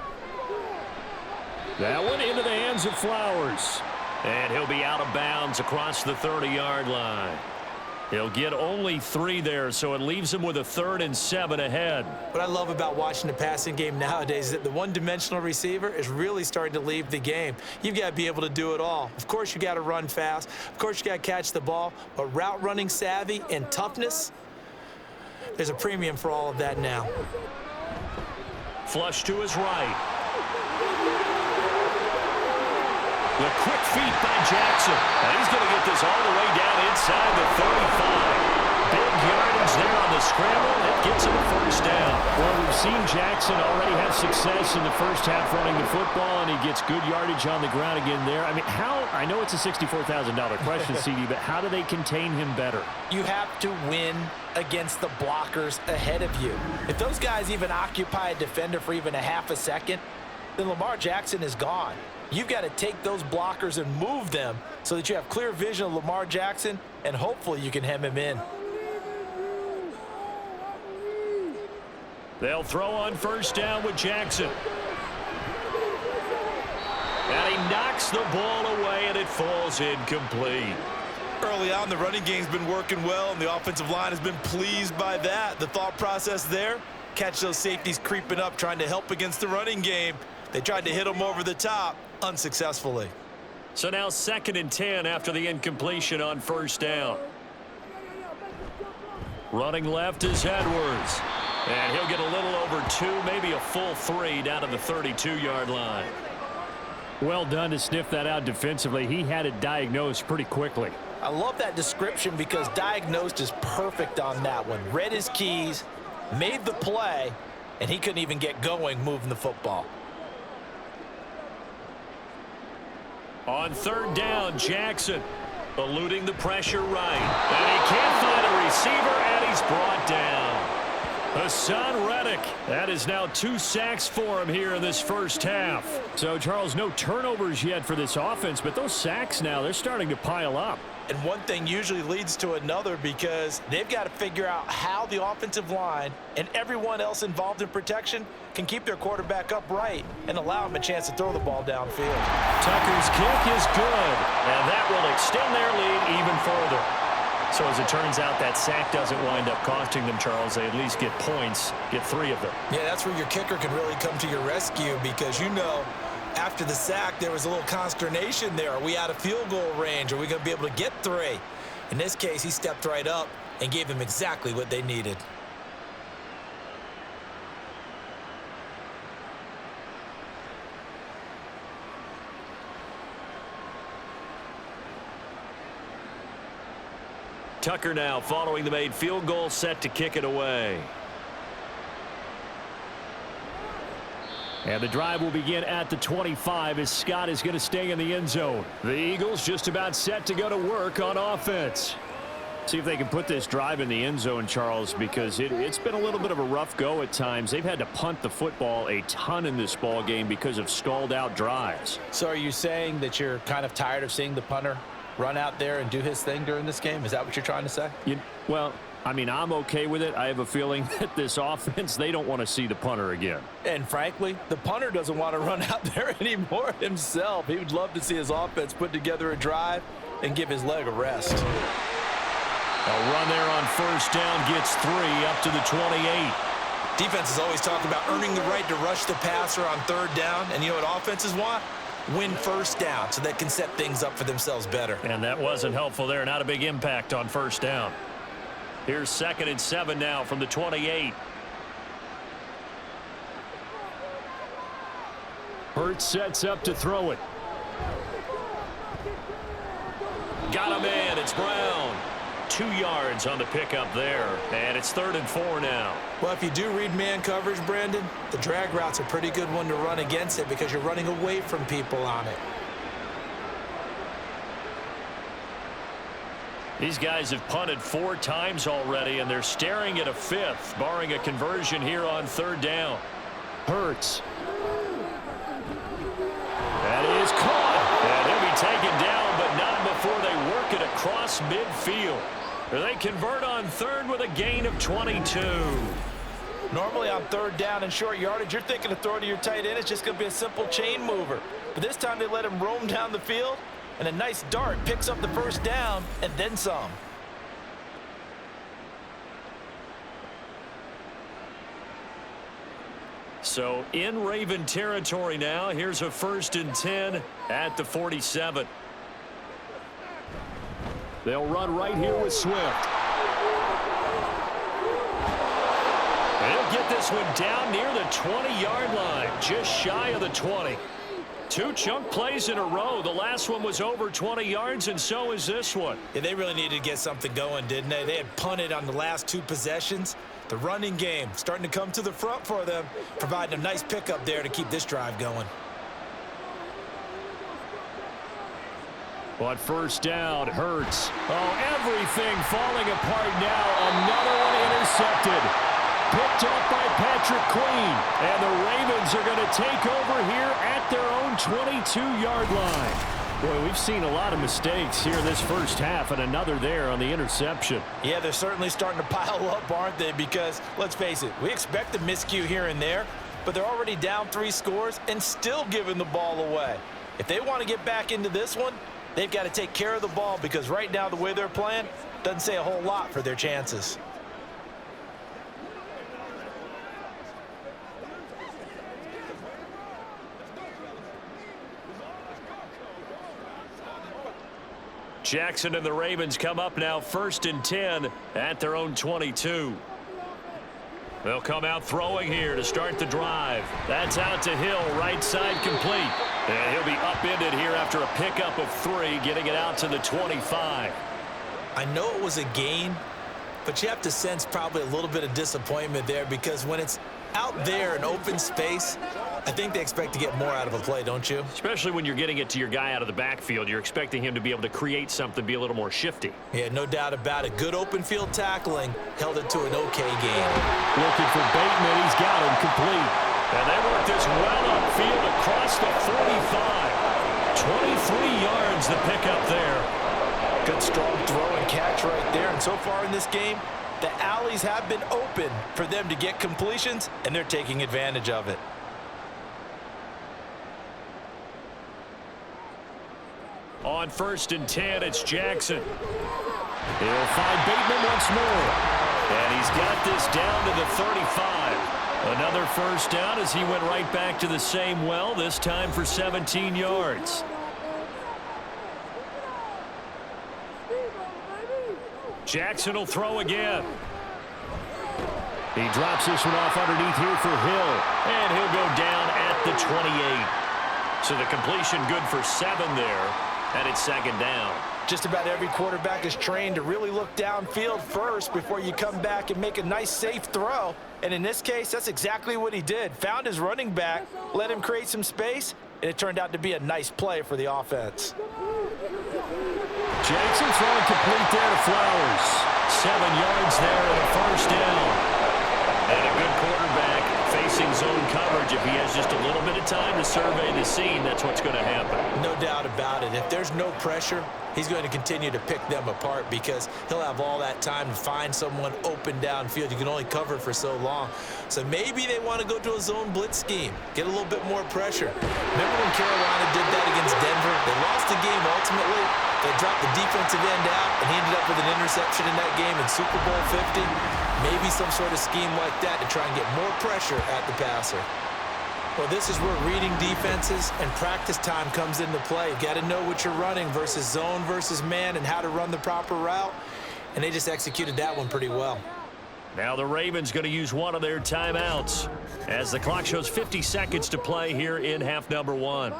That one into the hands of Flowers. And he'll be out of bounds across the 30-yard line. He'll get only 3 there, so it leaves him with a 3rd and 7 ahead. What I love about watching the passing game nowadays is that the one-dimensional receiver is really starting to leave the game. You've got to be able to do it all. Of course, you got to run fast. Of course, you got to catch the ball. But route running savvy and toughness, there's a premium for all of that now. Flush to his right. The quick feet by Jackson. And he's going to get this all the way down inside the 35. Big yardage there on the scramble. That gets him a 1st down. Well, we've seen Jackson already have success in the first half running the football, and he gets good yardage on the ground again there. I mean, I know it's a $64,000 question, CD, but how do they contain him better? You have to win against the blockers ahead of you. If those guys even occupy a defender for even a half a second, then Lamar Jackson is gone. You've got to take those blockers and move them so that you have clear vision of Lamar Jackson, and hopefully you can hem him in. They'll throw on 1st down with Jackson. And he knocks the ball away, and it falls incomplete. Early on, the running game's been working well, and the offensive line has been pleased by that. The thought process there, catch those safeties creeping up, trying to help against the running game. They tried to hit them over the top, unsuccessfully. So now 2nd and 10 after the incompletion on 1st down. Running left is Edwards. And he'll get a little over 2, maybe a full 3 down to the 32-yard line. Well done to sniff that out defensively. He had it diagnosed pretty quickly. I love that description because diagnosed is perfect on that one. Read his keys, made the play, and he couldn't even get going moving the football. On 3rd down, Jackson eluding the pressure right. And he can't find a receiver, and he's brought down. Hassan Reddick. That is now 2 sacks for him here in this first half. So, Charles, no turnovers yet for this offense, but those sacks now, they're starting to pile up. And one thing usually leads to another because they've got to figure out how the offensive line and everyone else involved in protection can keep their quarterback upright and allow him a chance to throw the ball downfield. Tucker's kick is good, and that will extend their lead even further. So as it turns out, that sack doesn't wind up costing them, Charles. They at least get points, get 3 of them. Yeah, that's where your kicker can really come to your rescue because, you know, after the sack, there was a little consternation there. Are we out of field goal range? Are we going to be able to get 3? In this case, he stepped right up and gave them exactly what they needed. Tucker now following the made field goal, set to kick it away. And the drive will begin at the 25 as Scott is going to stay in the end zone. The Eagles just about set to go to work on offense. See if they can put this drive in the end zone, Charles, because it's been a little bit of a rough go at times. They've had to punt the football a ton in this ball game because of stalled out drives. So are you saying that you're kind of tired of seeing the punter run out there and do his thing during this game? Is that what you're trying to say? Well, I mean, I'm okay with it. I have a feeling that this offense, they don't want to see the punter again. And frankly, the punter doesn't want to run out there anymore himself. He would love to see his offense put together a drive and give his leg a rest. A run there on first down gets 3 up to the 28. Defenses always talk about earning the right to rush the passer on third down. And you know what offenses want? Win first down so they can set things up for themselves better. And that wasn't helpful there. Not a big impact on first down. Here's 2nd and 7 now from the 28. Hurts sets up to throw it. Got him in. It's Brown. 2 yards on the pickup there. And it's 3rd and 4 now. Well, if you do read man coverage, Brandon, the drag route's a pretty good one to run against it because you're running away from people on it. These guys have punted 4 times already, and they're staring at a 5th, barring a conversion here on 3rd down. Hurts. That is caught. And he'll be taken down, but not before they work it across midfield. They convert on 3rd with a gain of 22. Normally on 3rd down and short yardage, you're thinking to throw to your tight end. It's just going to be a simple chain mover. But this time they let him roam down the field, and a nice dart picks up the first down and then some. So in Raven territory now. Here's a 1st and 10 at the 47. They'll run right here with Swift. They'll get this one down near the 20-yard line, just shy of the 20. 2 chunk plays in a row. The last one was over 20 yards, and so is this one. Yeah, they really needed to get something going, didn't they? They had punted on the last 2 possessions. The running game starting to come to the front for them, providing a nice pickup there to keep this drive going. But first down, Hurts. Oh, everything falling apart now. Another one intercepted. Picked off by Patrick Queen. And the Ravens are going to take over here at their own 22-yard line. Boy, we've seen a lot of mistakes here this first half, and another there on the interception. Yeah, they're certainly starting to pile up, aren't they? Because, let's face it, we expect a miscue here and there, but they're already down 3 scores and still giving the ball away. If they want to get back into this one, they've got to take care of the ball because right now the way they're playing doesn't say a whole lot for their chances. Jackson and the Ravens come up now 1st and 10 at their own 22. They'll come out throwing here to start the drive. That's out to Hill, right side complete. And he'll be upended here after a pickup of 3, getting it out to the 25. I know it was a gain, but you have to sense probably a little bit of disappointment there because when it's out there in open space, I think they expect to get more out of a play, don't you? Especially when you're getting it to your guy out of the backfield. You're expecting him to be able to create something, be a little more shifty. Yeah, no doubt about it. Good open field tackling held it to an okay game. Looking for Bateman. He's got him complete. And they work this well upfield across the 45. 23 yards the pickup there. Good strong throw and catch right there. And so far in this game, the alleys have been open for them to get completions, and they're taking advantage of it. On 1st and 10, it's Jackson. He'll find Bateman once more. And he's got this down to the 35. Another first down as he went right back to the same well, this time for 17 yards. Jackson will throw again. He drops this one off underneath here for Hill. And he'll go down at the 28. So the completion good for 7 there. And it's 2nd down. Just about every quarterback is trained to really look downfield first before you come back and make a nice, safe throw. And in this case, that's exactly what he did. Found his running back, let him create some space, and it turned out to be a nice play for the offense. Jackson throwing complete there to Flowers. 7 yards there and a first down. And a good quarterback facing zone coverage. If he has just a little bit of time to survey the scene, that's what's going to happen. No doubt about it. If there's no pressure, he's going to continue to pick them apart because he'll have all that time to find someone open downfield. You can only cover for so long. So maybe they want to go to a zone blitz scheme, get a little bit more pressure. Remember when Carolina did that against Denver? They lost the game ultimately. They dropped the defensive end out, and he ended up with an interception in that game in Super Bowl 50. Maybe some sort of scheme like that to try and get more pressure at the passer. Well, this is where reading defenses and practice time comes into play. You've got to know what you're running versus zone versus man and how to run the proper route. And they just executed that one pretty well. Now the Ravens going to use one of their timeouts as the clock shows 50 seconds to play here in half number 1.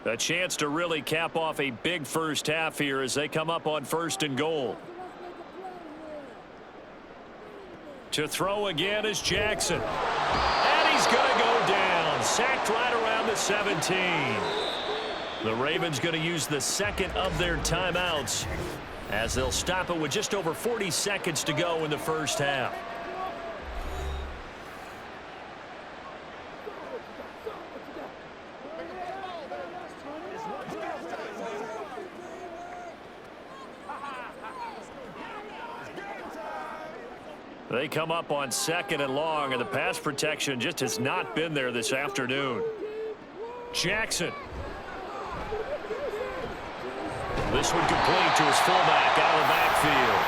A chance to really cap off a big first half here as they come up on 1st and goal. To throw again is Jackson. And he's going to go down. Sacked right around the 17. The Ravens going to use the second of their timeouts as they'll stop it with just over 40 seconds to go in the first half. They come up on 2nd and long, and the pass protection just has not been there this afternoon. Jackson. This one complete to his fullback out of the backfield.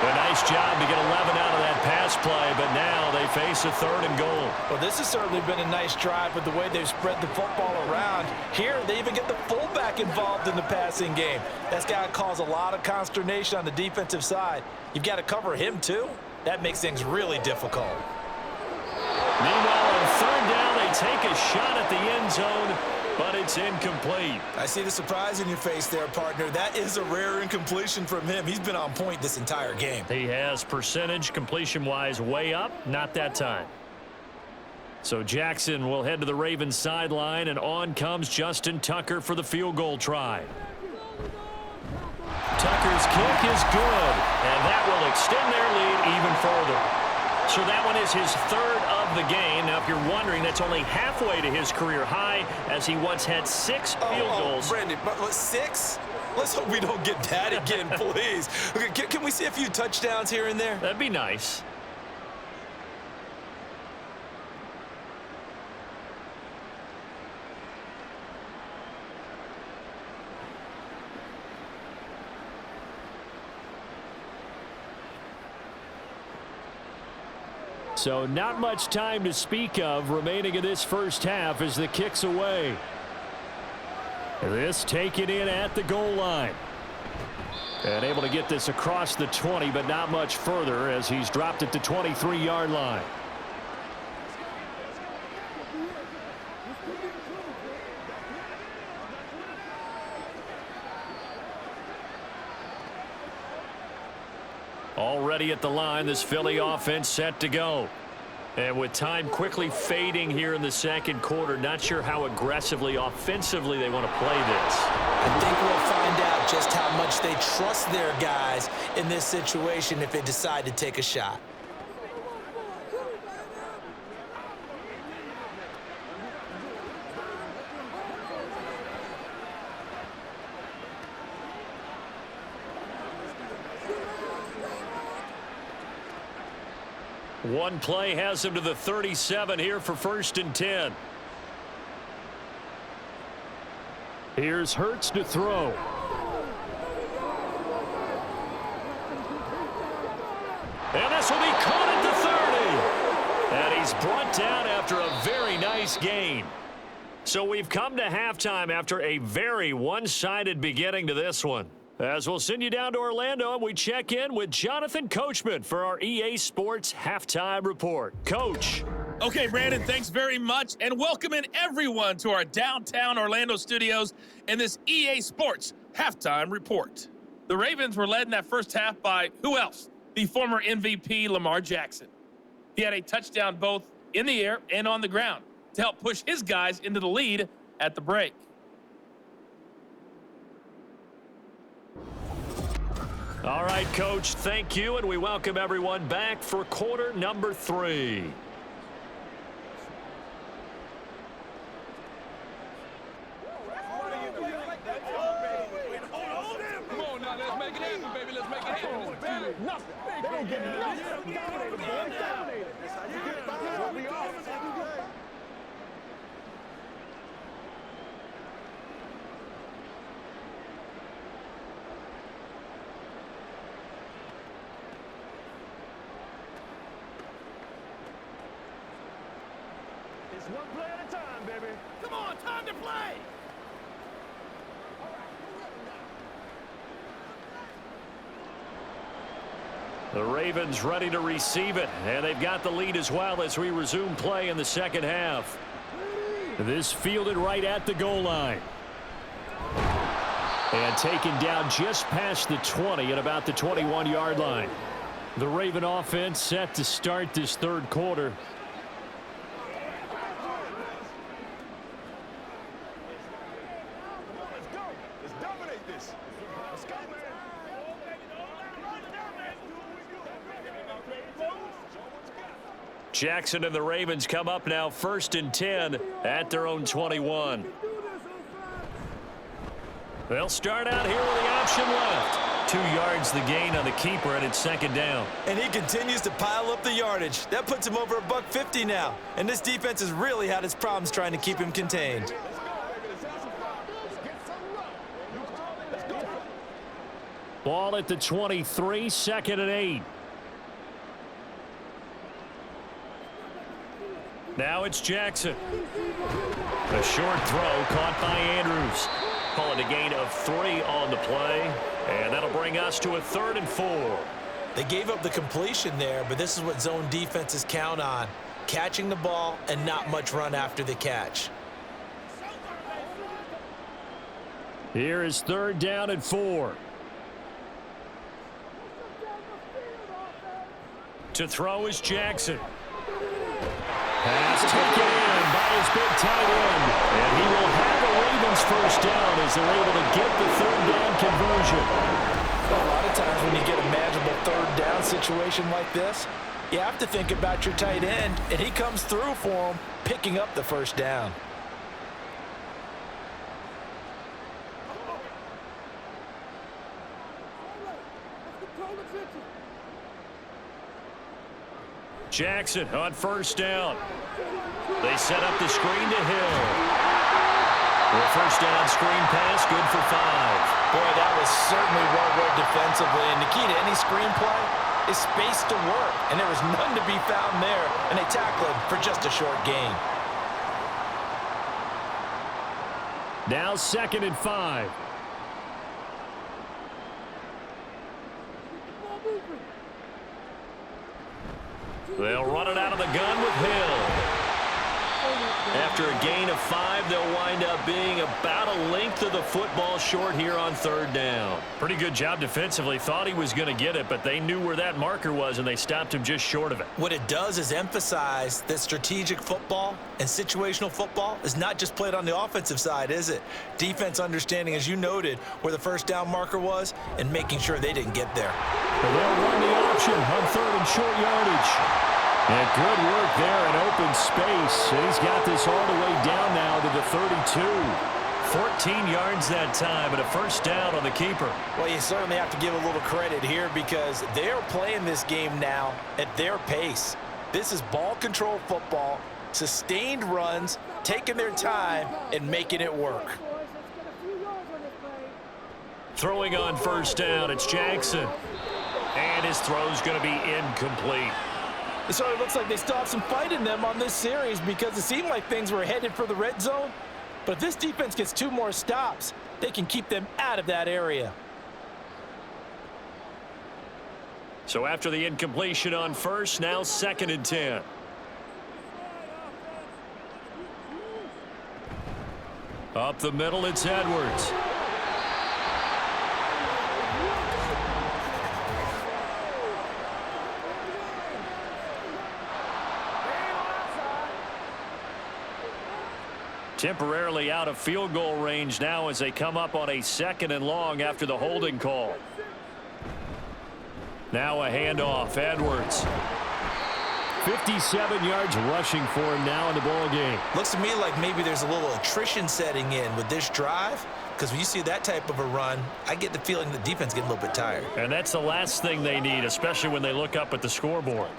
A nice job to get 11 out of that pass play, but now they face a 3rd and goal. Well, this has certainly been a nice drive with the way they've spread the football around. Here, they even get the fullback involved in the passing game. That's got to cause a lot of consternation on the defensive side. You've got to cover him, too. That makes things really difficult. Meanwhile, on 3rd down, they take a shot at the end zone, but it's incomplete. I see the surprise in your face there, partner. That is a rare incompletion from him. He's been on point this entire game. He has percentage completion-wise way up, not that time. So Jackson will head to the Ravens sideline, and on comes Justin Tucker for the field goal try. Tucker's kick is good, and that will extend their lead even further. So that one is his 3rd of the game. Now, if you're wondering, that's only halfway to his career high, as he once had 6 field goals. Brandon, but 6? Let's hope we don't get that again, please. Okay, can we see a few touchdowns here and there? That'd be nice. So not much time to speak of remaining in this first half as the kick's away. This taken in at the goal line. And able to get this across the 20, but not much further as he's dropped at the 23-yard line. Already at the line, this Philly offense set to go. And with time quickly fading here in the 2nd quarter, not sure how aggressively, offensively they want to play this. I think we'll find out just how much they trust their guys in this situation if they decide to take a shot. One play has him to the 37 here for 1st and 10. Here's Hurts to throw. And this will be caught at the 30. And he's brought down after a very nice gain. So we've come to halftime after a very one-sided beginning to this one. As we'll send you down to Orlando, and we check in with Jonathan Coachman for our EA Sports Halftime Report. Coach. Okay, Brandon, thanks very much, and welcome in everyone to our downtown Orlando studios and this EA Sports Halftime Report. The Ravens were led in that first half by who else? The former MVP Lamar Jackson. He had a touchdown both in the air and on the ground to help push his guys into the lead at the break. All right, Coach, thank you, and we welcome everyone back for quarter number 3. It's one play at a time, baby. Come on, time to play. The Ravens ready to receive it, and they've got the lead as well as we resume play in the second half. This fielded right at the goal line. And taken down just past the 20 at about the 21-yard line. The Raven offense set to start this third quarter. Jackson and the Ravens come up now 1st and 10 at their own 21. They'll start out here with the option left. 2 yards the gain on the keeper, and it's 2nd down. And he continues to pile up the yardage. That puts him over $150 now. And this defense has really had its problems trying to keep him contained. Ball at the 23, 2nd and 8. Now it's Jackson. A short throw caught by Andrews. Call it a gain of 3 on the play. And that'll bring us to a 3rd and 4. They gave up the completion there, but this is what zone defenses count on. Catching the ball and not much run after the catch. Here is 3rd down and 4. To throw is Jackson. Pass taken in by his big tight end. And he will have the Ravens first down as they're able to get the 3rd down conversion. A lot of times when you get a manageable 3rd down situation like this, you have to think about your tight end, and he comes through for him, picking up the 1st down. Jackson on 1st down. They set up the screen to Hill. The 1st down screen pass, good for 5. Boy, that was certainly well read defensively, and the key to any screen play is space to work, and there was none to be found there, and they tackled him for just a short gain. Now 2nd and 5. They'll run it out of the gun with Hill. After a gain of 5, they'll wind up being about a length of the football short here on 3rd down. Pretty good job defensively. Thought he was going to get it, but they knew where that marker was, and they stopped him just short of it. What it does is emphasize that strategic football and situational football is not just played on the offensive side, is it? Defense understanding, as you noted, where the 1st down marker was and making sure they didn't get there. And they'll run the option on 3rd and short yardage. And good work there in open space. And he's got this all the way down now to the 32. 14 yards that time, and a 1st down on the keeper. Well, you certainly have to give a little credit here because they're playing this game now at their pace. This is ball control football, sustained runs, taking their time, and making it work. Throwing on 1st down, it's Jackson. And his throw's going to be incomplete. It sort of looks like they still have some fight in them on this series because it seemed like things were headed for the red zone. But if this defense gets 2 more stops, they can keep them out of that area. So after the incompletion on 1st, now 2nd and 10. Up the middle, it's Edwards. Temporarily out of field goal range now as they come up on a 2nd and long after the holding call. Now a handoff. Edwards. 57 yards rushing for him now in the ball game. Looks to me like maybe there's a little attrition setting in with this drive, because when you see that type of a run, I get the feeling the defense getting a little bit tired. And that's the last thing they need, especially when they look up at the scoreboard.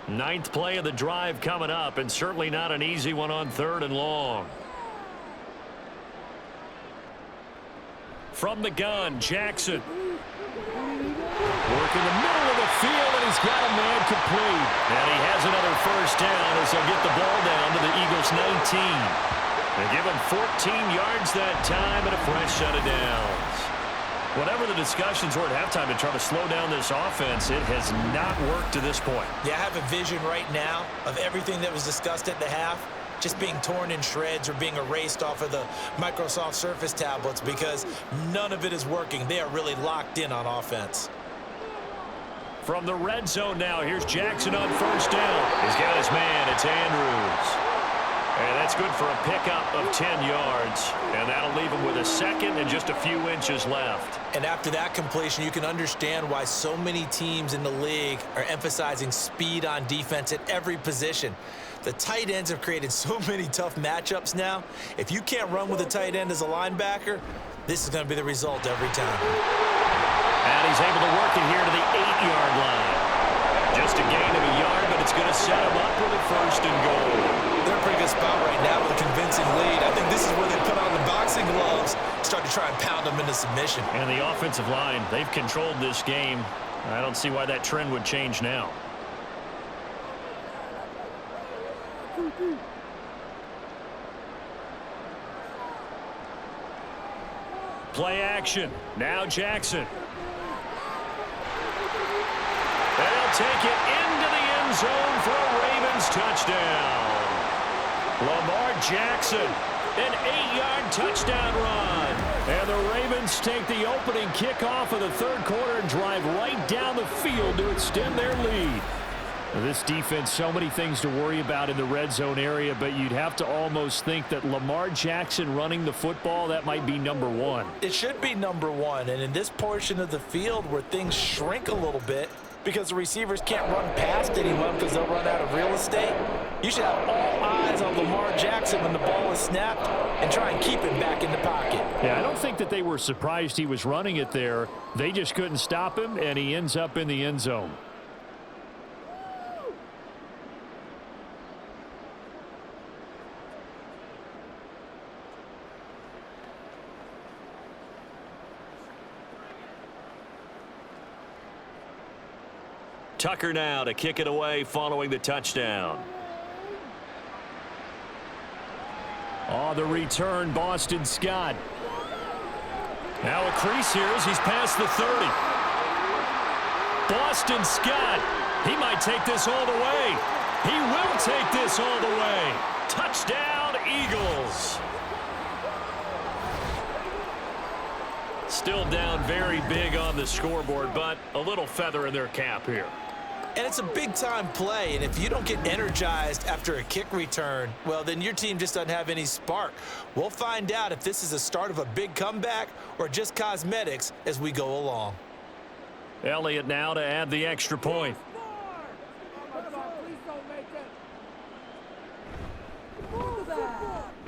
Ninth play of the drive coming up, and certainly not an easy one on 3rd and long. From the gun, Jackson. Work in the middle of the field, and he's got a man complete. And he has another first down as they'll get the ball down to the Eagles' 19. They give him 14 yards that time and a fresh set of downs. Whatever the discussions were at halftime to try to slow down this offense, it has not worked to this point. Yeah, I have a vision right now of everything that was discussed at the half just being torn in shreds or being erased off of the Microsoft Surface tablets because none of it is working. They are really locked in on offense. From the red zone now, here's Jackson on first down. He's got his man. It's Andrews. And that's good for a pickup of 10 yards. And that'll leave him with a second and just a few inches left. And after that completion, you can understand why so many teams in the league are emphasizing speed on defense at every position. The tight ends have created so many tough matchups now. If you can't run with a tight end as a linebacker, this is going to be the result every time. And he's able to work it here to the 8-yard line. Just a gain of a yard, but it's going to set him up with a first and goal. They're in a pretty good spot right now with a convincing lead. I think this is where they put on the boxing gloves, start to try and pound them into submission. And the offensive line, they've controlled this game. I don't see why that trend would change now. Play action. Now Jackson. They'll take it into the end zone for a Ravens touchdown. Lamar Jackson, an 8-yard touchdown run. And the Ravens take the opening kickoff of the 3rd quarter and drive right down the field to extend their lead. This defense, so many things to worry about in the red zone area, but you'd have to almost think that Lamar Jackson running the football, that might be number one. It should be number one, and in this portion of the field where things shrink a little bit because the receivers can't run past anyone because they'll run out of real estate, you should have all eyes on Lamar Jackson when the ball is snapped and try and keep him back in the pocket. Yeah, I don't think that they were surprised he was running it there. They just couldn't stop him, and he ends up in the end zone. Tucker now to kick it away following the touchdown. Oh, the return, Boston Scott. Now a crease here as he's past the 30. Boston Scott, he might take this all the way. He will take this all the way. Touchdown, Eagles. Still down very big on the scoreboard, but a little feather in their cap here. And it's a big-time play, and if you don't get energized after a kick return, well, then your team just doesn't have any spark. We'll find out if this is the start of a big comeback or just cosmetics as we go along. Elliott now to add the extra point.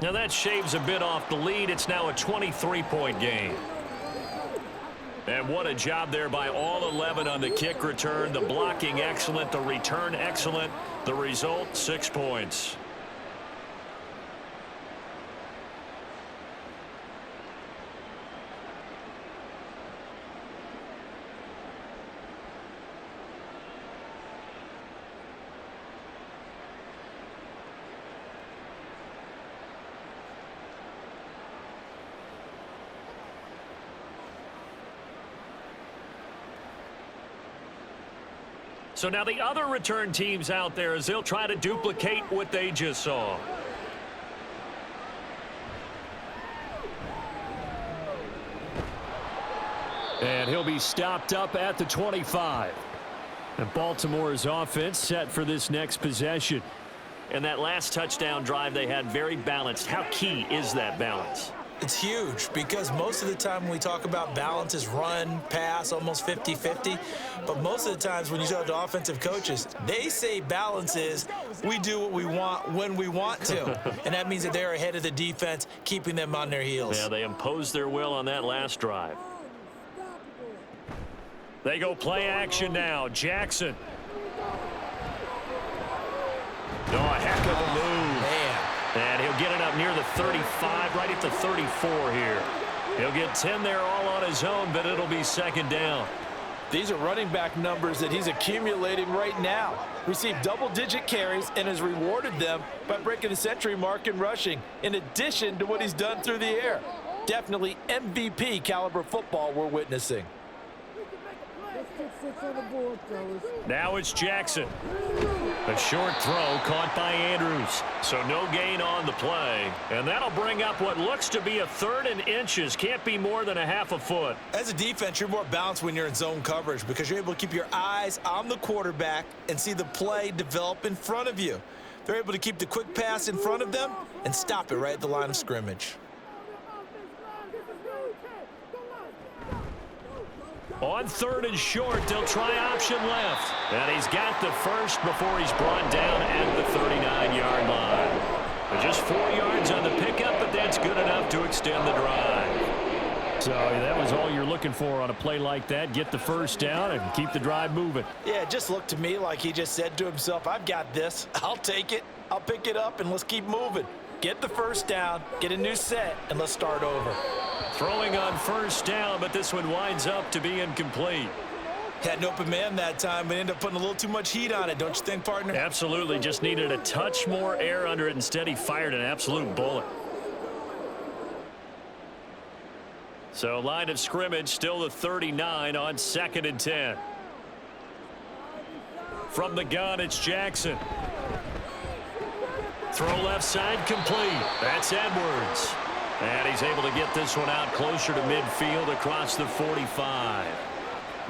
Now that shaves a bit off the lead. It's now a 23-point game. And what a job there by all 11 on the kick return. The blocking excellent, the return excellent. The result, 6 points. So now the other return teams out there as they'll try to duplicate what they just saw. And he'll be stopped up at the 25. And Baltimore's offense set for this next possession. And that last touchdown drive they had very balanced. How key is that balance? It's huge because most of the time when we talk about balance is run, pass, almost 50-50. But most of the times when you talk to offensive coaches, they say balance is we do what we want when we want to. And that means that they're ahead of the defense, keeping them on their heels. Yeah, they imposed their will on that last drive. They go play action now. Jackson. Oh, a heck of a move. Man. And he'll get it up near the 35, right at the 34 here. He'll get 10 there all on his own, but it'll be second down. These are running back numbers that he's accumulating right now. Received double-digit carries and has rewarded them by breaking the century mark in rushing, in addition to what he's done through the air. Definitely MVP caliber football we're witnessing. Now it's Jackson. A short throw caught by Andrews. So no gain on the play. And that'll bring up what looks to be a 3rd and inches. Can't be more than a half a foot. As a defense, you're more balanced when you're in zone coverage because you're able to keep your eyes on the quarterback and see the play develop in front of you. They're able to keep the quick pass in front of them and stop it right at the line of scrimmage. On 3rd and short, they'll try option left. And he's got the first before he's brought down at the 39-yard line. Just 4 yards on the pickup, but that's good enough to extend the drive. So that was all you're looking for on a play like that. Get the first down and keep the drive moving. Yeah, it just looked to me like he just said to himself, I've got this. I'll take it. I'll pick it up, and let's keep moving. Get the first down, get a new set, and let's start over. Throwing on first down, but this one winds up to be incomplete. Had an open man that time, but ended up putting a little too much heat on it, don't you think, partner? Absolutely. Just needed a touch more air under it. Instead, he fired an absolute bullet. So line of scrimmage, still the 39 on 2nd and 10. From the gun, it's Jackson. Throw left side complete. That's Edwards. And he's able to get this one out closer to midfield across the 45.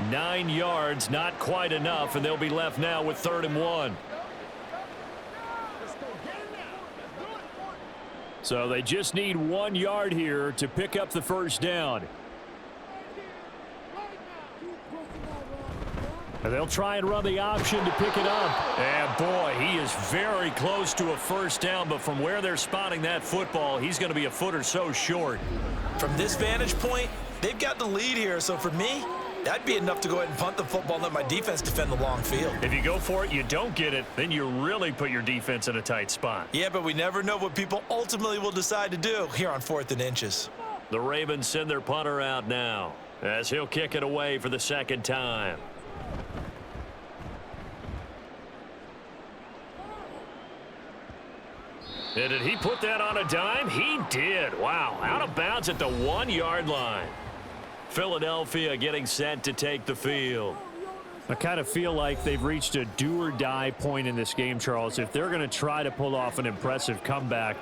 9 yards, not quite enough, and they'll be left now with 3rd and 1. So they just need 1 yard here to pick up the first down. And they'll try and run the option to pick it up. And boy, he is very close to a first down, but from where they're spotting that football, he's going to be a foot or so short. From this vantage point, they've got the lead here, so for me, that'd be enough to go ahead and punt the football and let my defense defend the long field. If you go for it, you don't get it, then you really put your defense in a tight spot. Yeah, but we never know what people ultimately will decide to do here on 4th and inches. The Ravens send their punter out now as he'll kick it away for the 2nd time. And did he put that on a dime? He did. Wow, out of bounds at the 1 yard line. Philadelphia getting set to take the field. I kind of feel like they've reached a do-or-die point in this game, Charles. If they're going to try to pull off an impressive comeback,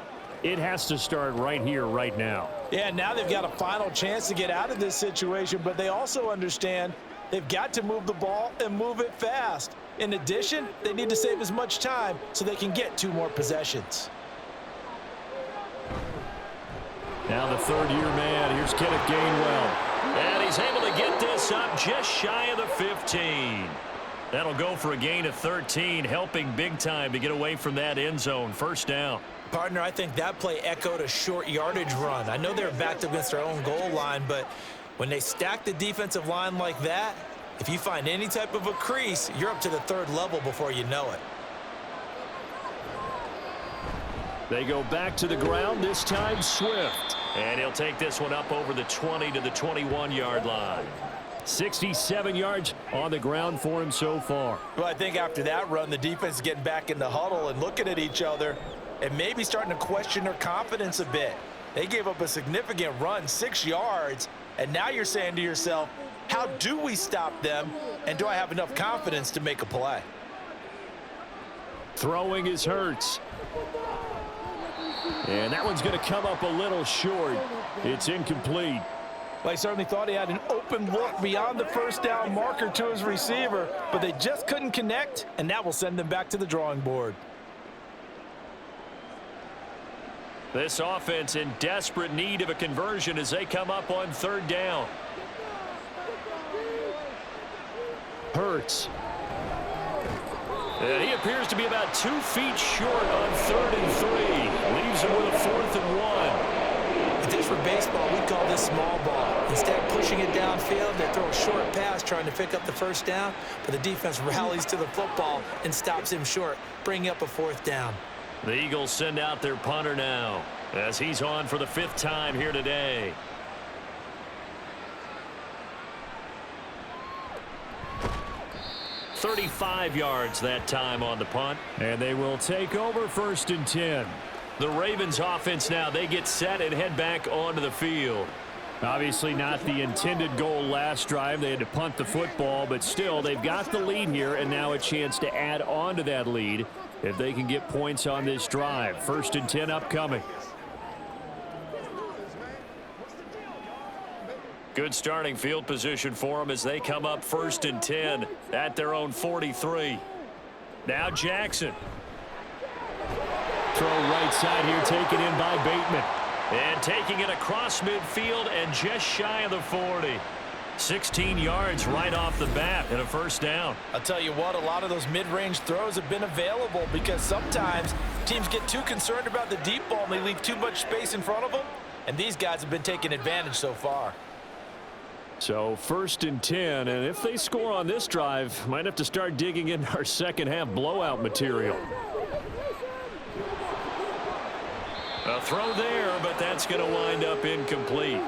it has to start right here, right now. Yeah, now they've got a final chance to get out of this situation, but they also understand they've got to move the ball and move it fast. In addition, they need to save as much time so they can get 2 more possessions. Now the 3rd-year man. Here's Kenneth Gainwell. And he's able to get this up just shy of the 15. That'll go for a gain of 13, helping big time to get away from that end zone. First down. Partner, I think that play echoed a short yardage run. I know they're backed up against their own goal line, but when they stack the defensive line like that, if you find any type of a crease, you're up to the 3rd level before you know it. They go back to the ground, this time Swift. And he'll take this one up over the 20 to the 21-yard line. 67 yards on the ground for him so far. Well, I think after that run, the defense is getting back in the huddle and looking at each other and maybe starting to question their confidence a bit. They gave up a significant run, 6 yards, and now you're saying to yourself, how do we stop them, and do I have enough confidence to make a play? Throwing is Hurts. And that one's going to come up a little short. It's incomplete. Well, he certainly thought he had an open look beyond the first down marker to his receiver, but they just couldn't connect, and that will send them back to the drawing board. This offense in desperate need of a conversion as they come up on 3rd down. Hurts. And he appears to be about 2 feet short on 3rd and 3. Leaves him with a 4th and 1. If this were baseball, we'd call this small ball. Instead of pushing it downfield, they throw a short pass trying to pick up the 1st down, but the defense rallies to the football and stops him short, bringing up a 4th down. The Eagles send out their punter now as he's on for the 5th time here today. "35 yards that time on the punt. And they will take over 1st and 10. The Ravens offense now, they get set and head back onto the field. Obviously not the intended goal last drive. They had to punt the football, but still they've got the lead here and now a chance to add on to that lead if they can get points on this drive. 1st and 10 upcoming. Good starting field position for them as they come up 1st and 10 at their own 43. Now Jackson. Throw right side here taken in by Bateman. And taking it across midfield and just shy of the 40. 16 yards right off the bat and a 1st down. I'll tell you what, a lot of those mid-range throws have been available because sometimes teams get too concerned about the deep ball and they leave too much space in front of them, and these guys have been taking advantage so far. So 1st and 10, and if they score on this drive, might have to start digging in our second half blowout material. A throw there, but that's going to wind up incomplete.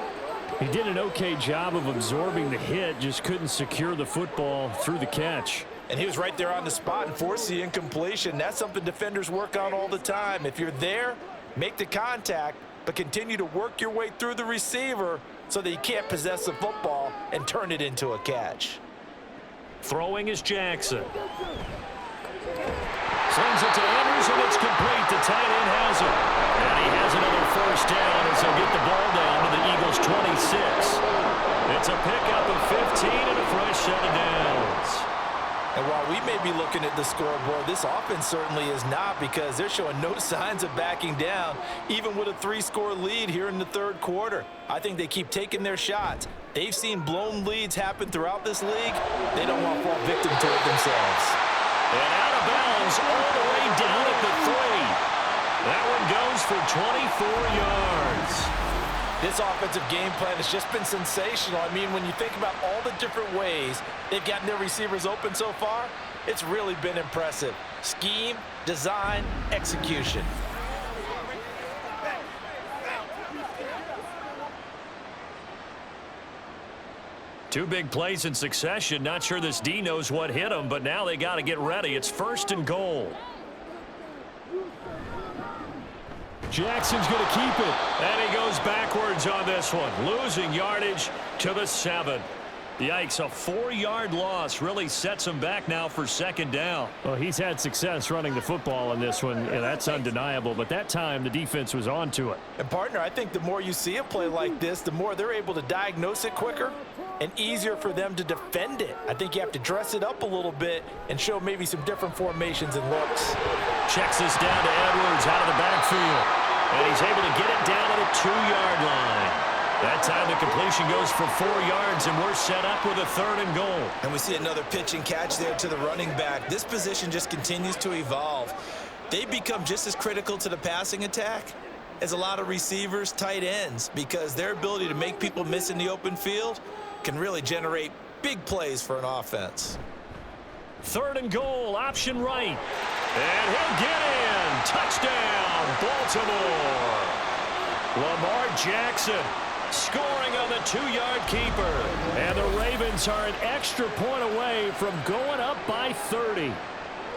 He did an okay job of absorbing the hit, just couldn't secure the football through the catch. And he was right there on the spot and forced the incompletion. That's something defenders work on all the time. If you're there, make the contact, but continue to work your way through the receiver so that you can't possess the football and turn it into a catch. Throwing is Jackson. Sends it to Andrews, and it's complete. The tight end has it. And he has another 1st down as he'll get the ball down to the Eagles' 26. It's a pickup of 15 and a fresh set of downs. And while we may be looking at the scoreboard, this offense certainly is not, because they're showing no signs of backing down, even with a 3-score lead here in the 3rd quarter. I think they keep taking their shots. They've seen blown leads happen throughout this league. They don't want to fall victim to it themselves. And out of bounds all the way down at the 3. That one goes for 24 yards. This offensive game plan has just been sensational. I mean, when you think about all the different ways they've gotten their receivers open so far, it's really been impressive. Scheme, design, execution. Two big plays in succession. Not sure this D knows what hit him, but now they got to get ready. It's 1st and goal. Jackson's going to keep it. And he goes backwards on this one, losing yardage to the 7. Yikes, a 4-yard loss really sets him back now for 2nd down. Well, he's had success running the football in this one, and that's undeniable. But that time, the defense was onto it. And, partner, I think the more you see a play like this, the more they're able to diagnose it quicker and easier for them to defend it. I think you have to dress it up a little bit and show maybe some different formations and looks. Checks this down to Edwards out of the backfield. And he's able to get it down to the 2-yard line. That time the completion goes for 4 yards, and we're set up with a 3rd and goal. And we see another pitch and catch there to the running back. This position just continues to evolve. They become just as critical to the passing attack as a lot of receivers, tight ends, because their ability to make people miss in the open field can really generate big plays for an offense. 3rd and goal, option right. And he'll get in. Touchdown, Baltimore. Lamar Jackson scoring on the 2-yard keeper. And the Ravens are an extra point away from going up by 30.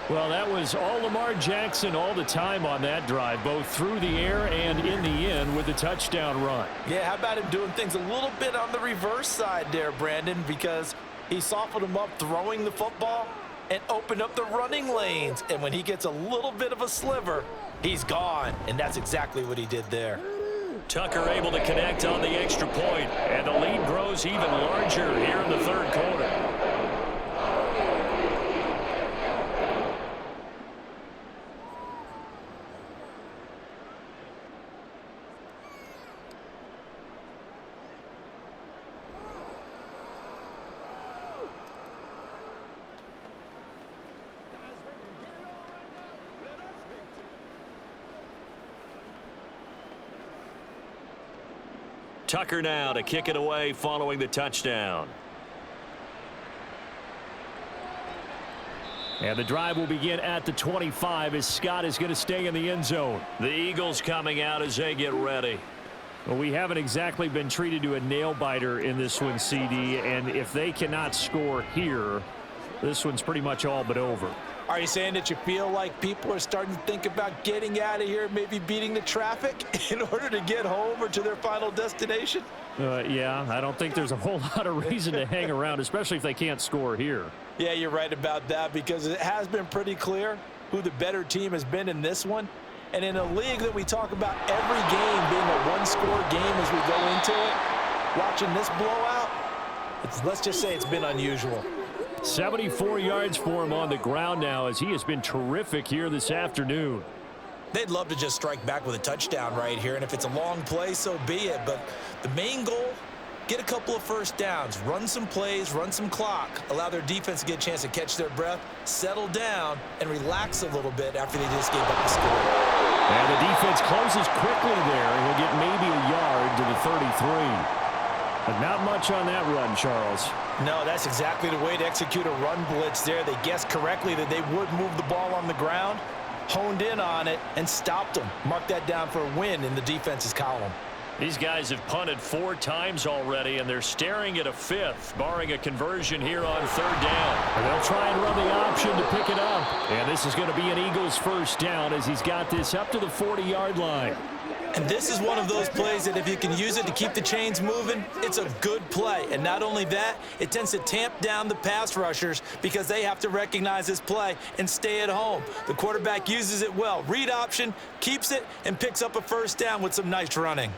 Well, that was all Lamar Jackson all the time on that drive, both through the air and in the end with the touchdown run. Yeah, how about him doing things a little bit on the reverse side there, Brandon, because he softened him up throwing the football and opened up the running lanes. And when he gets a little bit of a sliver, he's gone. And that's exactly what he did there. Tucker able to connect on the extra point, and the lead grows even larger here in the 3rd quarter. Tucker now to kick it away following the touchdown. And the drive will begin at the 25 as Scott is going to stay in the end zone. The Eagles coming out as they get ready. Well, we haven't exactly been treated to a nail-biter in this one, CD, and if they cannot score here, this one's pretty much all but over. Are you saying that you feel like people are starting to think about getting out of here, maybe beating the traffic in order to get home or to their final destination? Yeah, I don't think there's a whole lot of reason to hang around, especially if they can't score here. Yeah, you're right about that, because it has been pretty clear who the better team has been in this one. And in a league that we talk about every game being a one-score game as we go into it, watching this blowout, let's just say it's been unusual. 74 yards for him on the ground now as he has been terrific here this afternoon. They'd love to just strike back with a touchdown right here, and if it's a long play, so be it. But the main goal, get a couple of first downs, run some plays, run some clock, allow their defense to get a chance to catch their breath, settle down, and relax a little bit after they just gave up the score. And the defense closes quickly there, and he'll get maybe a yard to the 33. But not much on that run, Charles. No, that's exactly the way to execute a run blitz there. They guessed correctly that they would move the ball on the ground, honed in on it, and stopped them. Mark that down for a win in the defense's column. These guys have punted 4 times already, and they're staring at a 5th, barring a conversion here on 3rd down. And they'll try and run the option to pick it up. And this is going to be an Eagles first down as he's got this up to the 40-yard line. And this is one of those plays that if you can use it to keep the chains moving, it's a good play. And not only that, it tends to tamp down the pass rushers because they have to recognize this play and stay at home. The quarterback uses it well. Read option, keeps it, and picks up a first down with some nice running.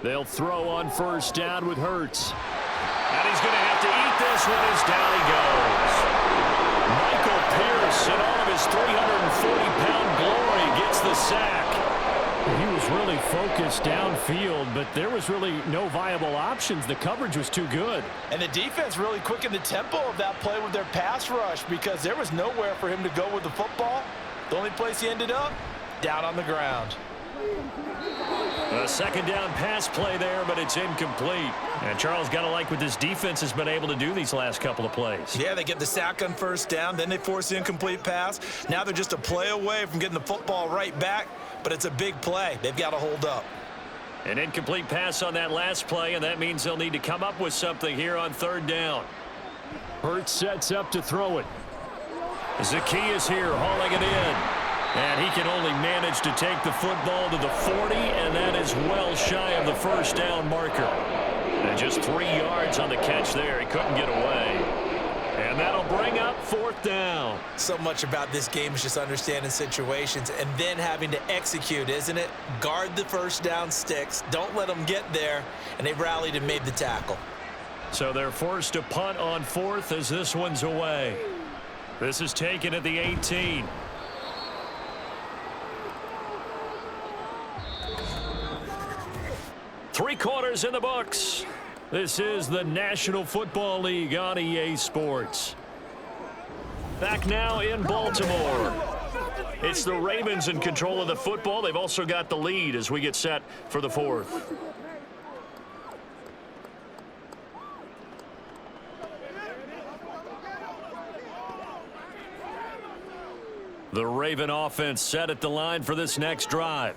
They'll throw on first down with Hurts. And he's going to have to eat this one as down he goes. Michael Pierce, in all of his 340-pound glory, gets the sack. He was really focused downfield, but there was really no viable options. The coverage was too good. And the defense really quickened the tempo of that play with their pass rush because there was nowhere for him to go with the football. The only place he ended up, down on the ground. A 2nd down pass play there, but it's incomplete. And Charles, got to like what this defense has been able to do these last couple of plays. Yeah, they get the sack on first down, then they force the incomplete pass. Now they're just a play away from getting the football right back, but it's a big play. They've got to hold up. An incomplete pass on that last play, and that means they'll need to come up with something here on 3rd down. Hurts sets up to throw it. Zacchaeus here hauling it in. And he can only manage to take the football to the 40, and that is well shy of the first down marker. And just 3 yards on the catch there. He couldn't get away. And that'll bring up 4th down. So much about this game is just understanding situations and then having to execute, isn't it? Guard the first down sticks. Don't let them get there. And they rallied and made the tackle. So they're forced to punt on 4th as this one's away. This is taken at the 18. Three quarters in the books. This is the National Football League on EA Sports. Back now in Baltimore. It's the Ravens in control of the football. They've also got the lead as we get set for the 4th. The Raven offense set at the line for this next drive.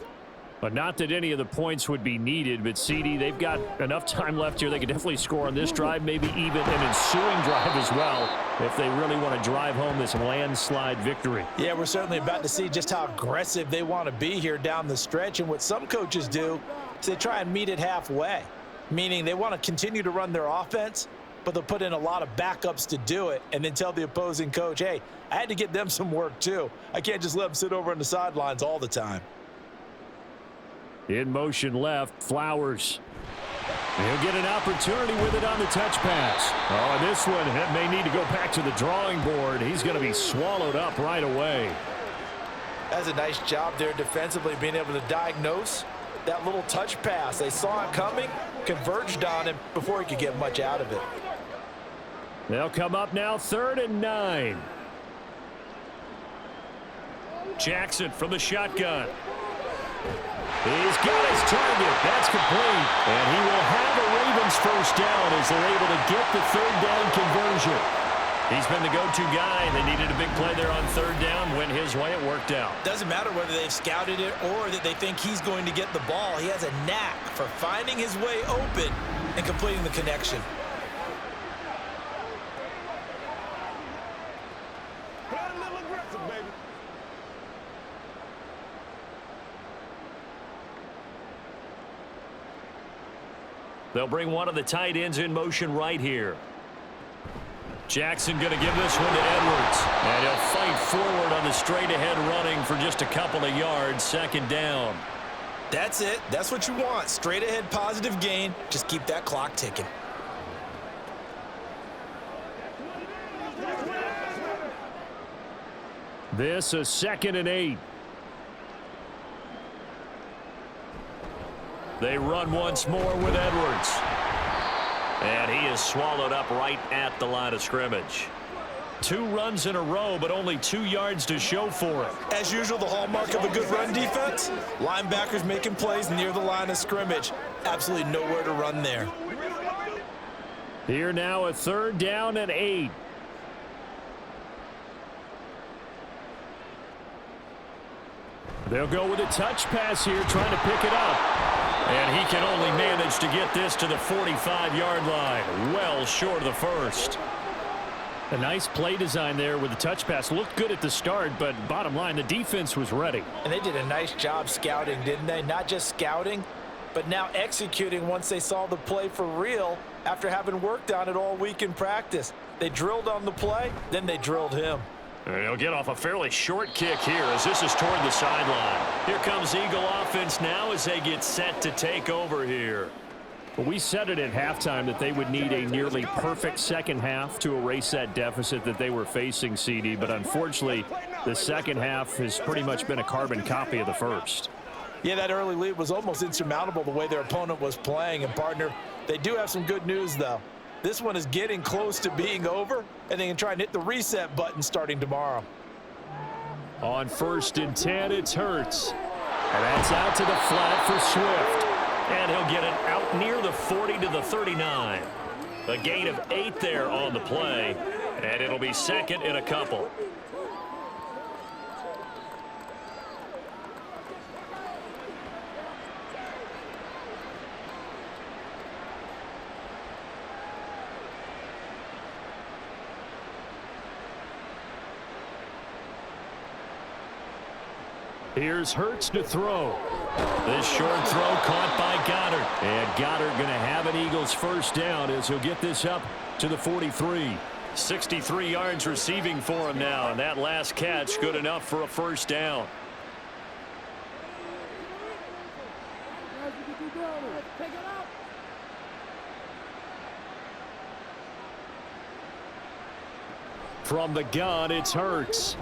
But not that any of the points would be needed, but CD, they've got enough time left here. They could definitely score on this drive, maybe even an ensuing drive as well, if they really want to drive home this landslide victory. Yeah, we're certainly about to see just how aggressive they want to be here down the stretch. And what some coaches do is they try and meet it halfway, meaning they want to continue to run their offense, but they'll put in a lot of backups to do it and then tell the opposing coach, hey, I had to get them some work too. I can't just let them sit over on the sidelines all the time. In motion left, Flowers. He'll get an opportunity with it on the touch pass. Oh, and this one may need to go back to the drawing board. He's going to be swallowed up right away. That's a nice job there defensively, being able to diagnose that little touch pass. They saw it coming, converged on him before he could get much out of it. They'll come up now 3rd and 9. Jackson from the shotgun. He's got his target. That's complete. And he will have a Ravens first down as they're able to get the third down conversion. He's been the go-to guy. They needed a big play there on third down. Went his way. It worked out. Doesn't matter whether they've scouted it or that they think he's going to get the ball. He has a knack for finding his way open and completing the connection. Play a little aggressive, baby. They'll bring one of the tight ends in motion right here. Jackson going to give this one to Edwards. And he'll fight forward on the straight-ahead running for just a couple of yards. Second down. That's it. That's what you want. Straight ahead positive gain. Just keep that clock ticking. This is 2nd and 8. They run once more with Edwards. And he is swallowed up right at the line of scrimmage. 2 runs in a row, but only 2 yards to show for it. As usual, the hallmark of a good run defense, linebackers making plays near the line of scrimmage. Absolutely nowhere to run there. Here now a 3rd down and 8. They'll go with a touch pass here, trying to pick it up. And he can only manage to get this to the 45-yard line. Well short of the first. A nice play design there with the touch pass. Looked good at the start, but bottom line, the defense was ready. And they did a nice job scouting, didn't they? Not just scouting, but now executing once they saw the play for real after having worked on it all week in practice. They drilled on the play, then they drilled him. And he'll get off a fairly short kick here as this is toward the sideline. Here comes Eagle offense now as they get set to take over here. Well, we said it at halftime that they would need a nearly perfect second half to erase that deficit that they were facing, CD. But unfortunately, the second half has pretty much been a carbon copy of the first. Yeah, that early lead was almost insurmountable the way their opponent was playing. And, partner, they do have some good news, though. This one is getting close to being over, and they can try and hit the reset button starting tomorrow. On 1st and 10, it's Hurts. And that's out to the flat for Swift. And he'll get it out near the 40 to the 39. A gain of 8 there on the play, and it'll be 2nd and a couple. Here's Hurts to throw. This short throw caught by Goddard. And Goddard going to have an Eagles first down as he'll get this up to the 43. 63 yards receiving for him now. And that last catch good enough for a first down. From the gun, it's Hurts.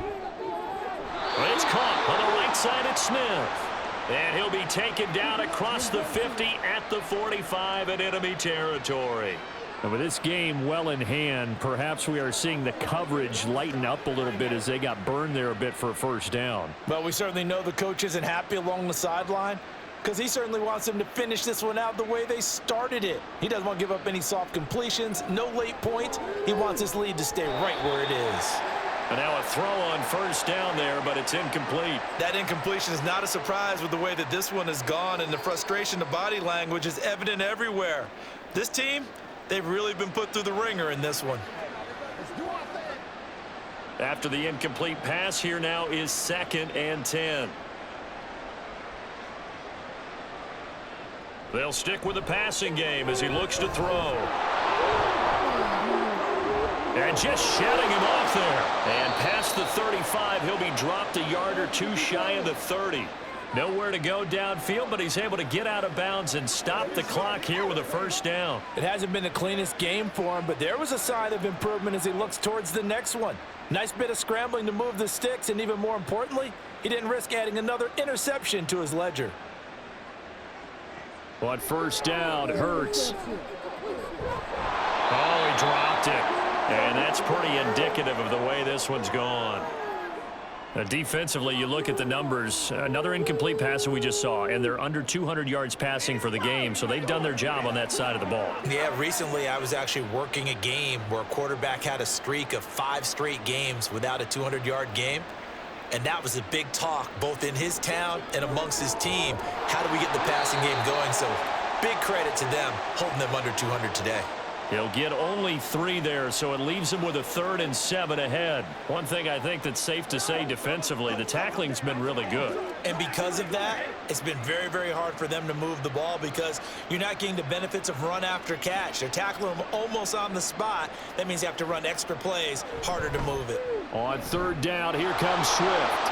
It's caught on the right side at Smith. And he'll be taken down across the 50 at the 45 in enemy territory. And with this game well in hand, perhaps we are seeing the coverage lighten up a little bit as they got burned there a bit for a first down. Well, we certainly know the coach isn't happy along the sideline because he certainly wants them to finish this one out the way they started it. He doesn't want to give up any soft completions, no late points. He wants his lead to stay right where it is. And now a throw on first down there, but it's incomplete. That incompletion is not a surprise with the way that this one has gone, and the frustration, the body language is evident everywhere. This team, they've really been put through the ringer in this one. After the incomplete pass, here now is 2nd and 10. They'll stick with the passing game as he looks to throw. And just shutting him off there. And past the 35, he'll be dropped a yard or 2 shy of the 30. Nowhere to go downfield, but he's able to get out of bounds and stop the clock here with a first down. It hasn't been the cleanest game for him, but there was a sign of improvement as he looks towards the next one. Nice bit of scrambling to move the sticks, and even more importantly, he didn't risk adding another interception to his ledger. On first down, Hurts. Oh, he dropped it. And that's pretty indicative of the way this one's gone. Defensively, you look at the numbers. Another incomplete pass that we just saw, and they're under 200 yards passing for the game, so they've done their job on that side of the ball. Yeah, recently I was actually working a game where a quarterback had a streak of 5 straight games without a 200-yard game, and that was a big talk both in his town and amongst his team. How do we get the passing game going? So big credit to them holding them under 200 today. He'll get only 3 there, so it leaves him with a 3rd and 7 ahead. One thing I think that's safe to say defensively, the tackling's been really good. And because of that, it's been very, very hard for them to move the ball because you're not getting the benefits of run after catch. They're tackling them almost on the spot. That means you have to run extra plays, harder to move it. On 3rd down, here comes Swift.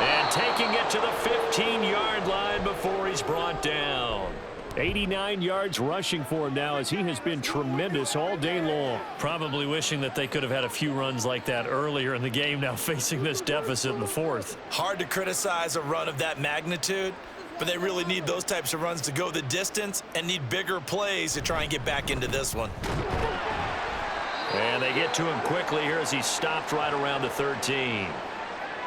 And taking it to the 15-yard line before he's brought down. 89 yards rushing for him now as he has been tremendous all day long. Probably wishing that they could have had a few runs like that earlier in the game, now facing this deficit in the 4th. Hard to criticize a run of that magnitude, but they really need those types of runs to go the distance and need bigger plays to try and get back into this one. And they get to him quickly here as he stopped right around the 13.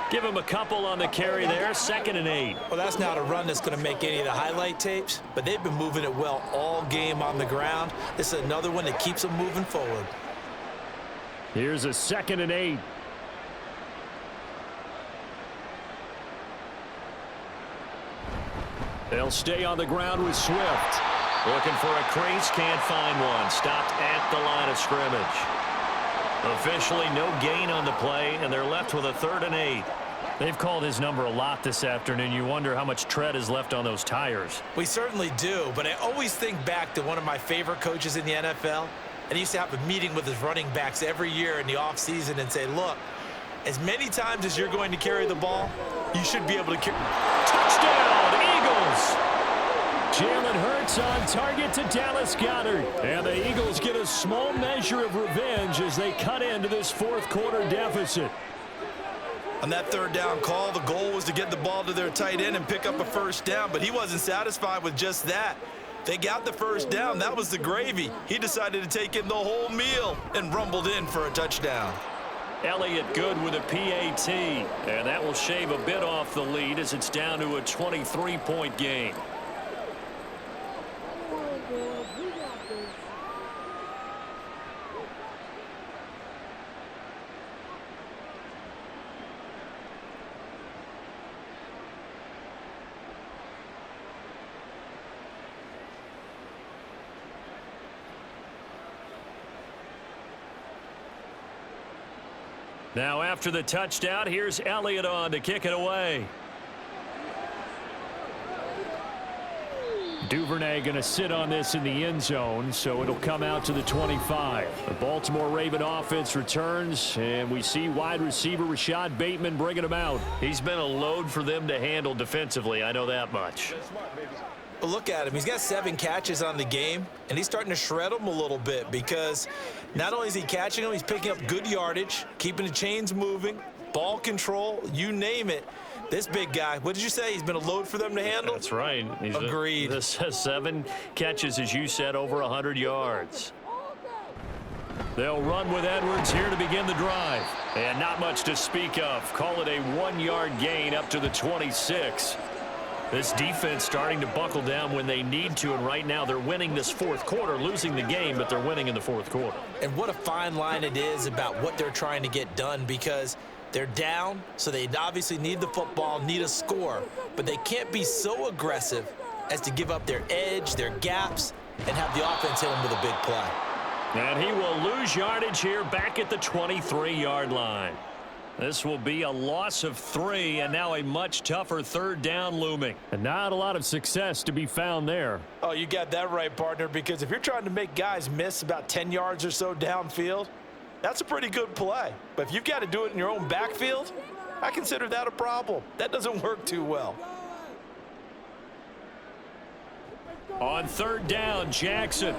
Give him a couple on the carry there, 2nd and 8. Well, that's not a run that's going to make any of the highlight tapes, but they've been moving it well all game on the ground. This is another one that keeps them moving forward. Here's a 2nd and 8. They'll stay on the ground with Swift. Looking for a crease, can't find one. Stopped at the line of scrimmage. Officially no gain on the play, and they're left with a 3rd and 8. They've called his number a lot this afternoon. You wonder how much tread is left on those tires. We certainly do, but I always think back to one of my favorite coaches in the NFL, and he used to have a meeting with his running backs every year in the offseason and say, look, as many times as you're going to carry the ball, you should be able to carry. Touchdown, Eagles! Jalen Hurts on target to Dallas Goedert. And the Eagles get a small measure of revenge as they cut into this 4th quarter deficit. On that 3rd down call, the goal was to get the ball to their tight end and pick up a 1st down, but he wasn't satisfied with just that. They got the 1st down. That was the gravy. He decided to take in the whole meal and rumbled in for a touchdown. Elliott good with a PAT, and that will shave a bit off the lead as it's down to a 23-point game. Now after the touchdown, here's Elliott on to kick it away. Duvernay going to sit on this in the end zone, so it'll come out to the 25. The Baltimore Raven offense returns, and we see wide receiver Rashad Bateman bringing him out. He's been a load for them to handle defensively, I know that much. Well, look at him. He's got 7 catches on the game, and he's starting to shred them a little bit because not only is he catching them, he's picking up good yardage, keeping the chains moving, ball control, you name it. This big guy, what did you say? He's been a load for them to handle? That's right. Agreed. This has 7 catches, as you said, over 100 yards. They'll run with Edwards here to begin the drive. And not much to speak of. Call it a 1-yard gain up to the 26. This defense starting to buckle down when they need to, and right now they're winning this 4th quarter, losing the game, but they're winning in the 4th quarter. And what a fine line it is about what they're trying to get done because they're down, so they obviously need the football, need a score, but they can't be so aggressive as to give up their edge, their gaps, and have the offense hit them with a big play. And he will lose yardage here back at the 23-yard line. This will be a loss of 3, and now a much tougher 3rd down looming. And not a lot of success to be found there. Oh, you got that right, partner, because if you're trying to make guys miss about 10 yards or so downfield, that's a pretty good play. But if you've got to do it in your own backfield, I consider that a problem. That doesn't work too well. On 3rd down, Jackson.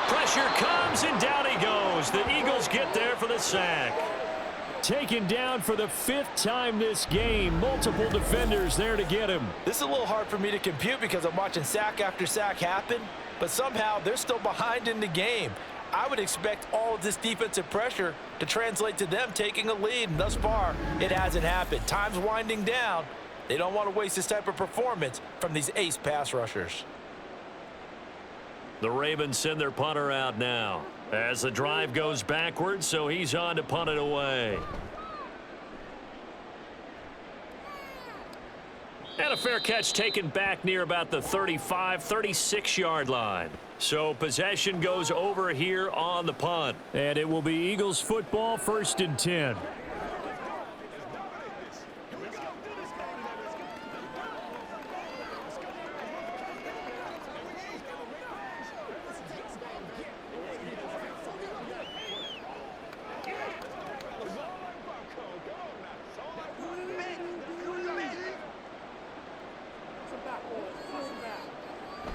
Pressure comes, and down he goes. The Eagles get there for the sack. Taken down for the 5th time this game. Multiple defenders there to get him. This is a little hard for me to compute because I'm watching sack after sack happen, but somehow they're still behind in the game. I would expect all of this defensive pressure to translate to them taking a lead, and thus far, it hasn't happened. Time's winding down. They don't want to waste this type of performance from these ace pass rushers. The Ravens send their punter out now as the drive goes backwards, so he's on to punt it away. And a fair catch taken back near about the 35, 36-yard line. So possession goes over here on the punt. And it will be Eagles football, 1st and 10.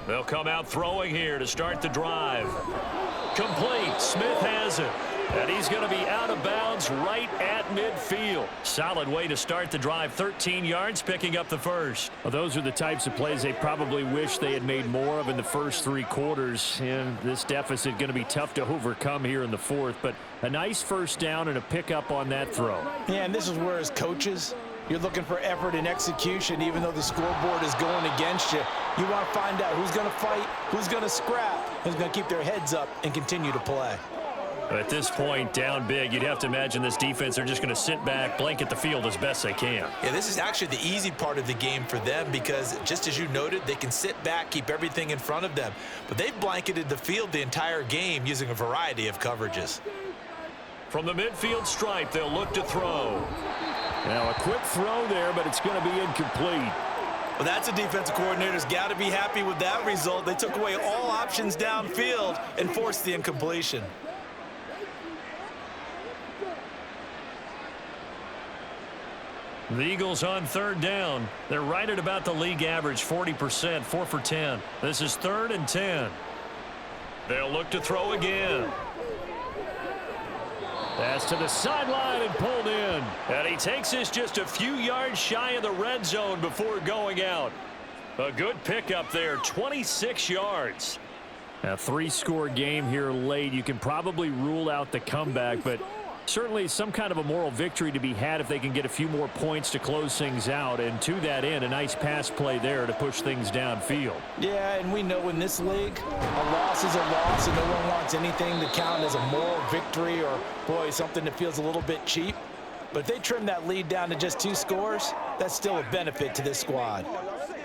They'll come out throwing here to start the drive. Complete. Smith has it. And he's going to be out of bounds right at midfield. Solid way to start the drive. 13 yards, picking up the first. Well, those are the types of plays they probably wish they had made more of in the first 3 quarters. And this deficit going to be tough to overcome here in the 4th. But a nice first down and a pickup on that throw. Yeah, and this is where, as coaches, you're looking for effort and execution, even though the scoreboard is going against you. You want to find out who's going to fight, who's going to scrap, who's going to keep their heads up and continue to play. At this point, down big, you'd have to imagine this defense are just going to sit back, blanket the field as best they can. Yeah, this is actually the easy part of the game for them because, just as you noted, they can sit back, keep everything in front of them. But they've blanketed the field the entire game using a variety of coverages. From the midfield stripe, they'll look to throw. Now a quick throw there, but it's going to be incomplete. Well, that's a defensive coordinator's got to be happy with that result. They took away all options downfield and forced the incompletion. The Eagles on 3rd down. They're right at about the league average, 40%, 4 for 10. This is 3rd and 10. They'll look to throw again. Pass to the sideline and pulled in. And he takes this just a few yards shy of the red zone before going out. A good pickup there, 26 yards. A 3-score game here late. You can probably rule out the comeback, but certainly some kind of a moral victory to be had if they can get a few more points to close things out. And to that end, a nice pass play there to push things downfield. Yeah, and we know in this league, a loss is a loss, and no one wants anything to count as a moral victory or, boy, something that feels a little bit cheap. But if they trim that lead down to just 2 scores, that's still a benefit to this squad.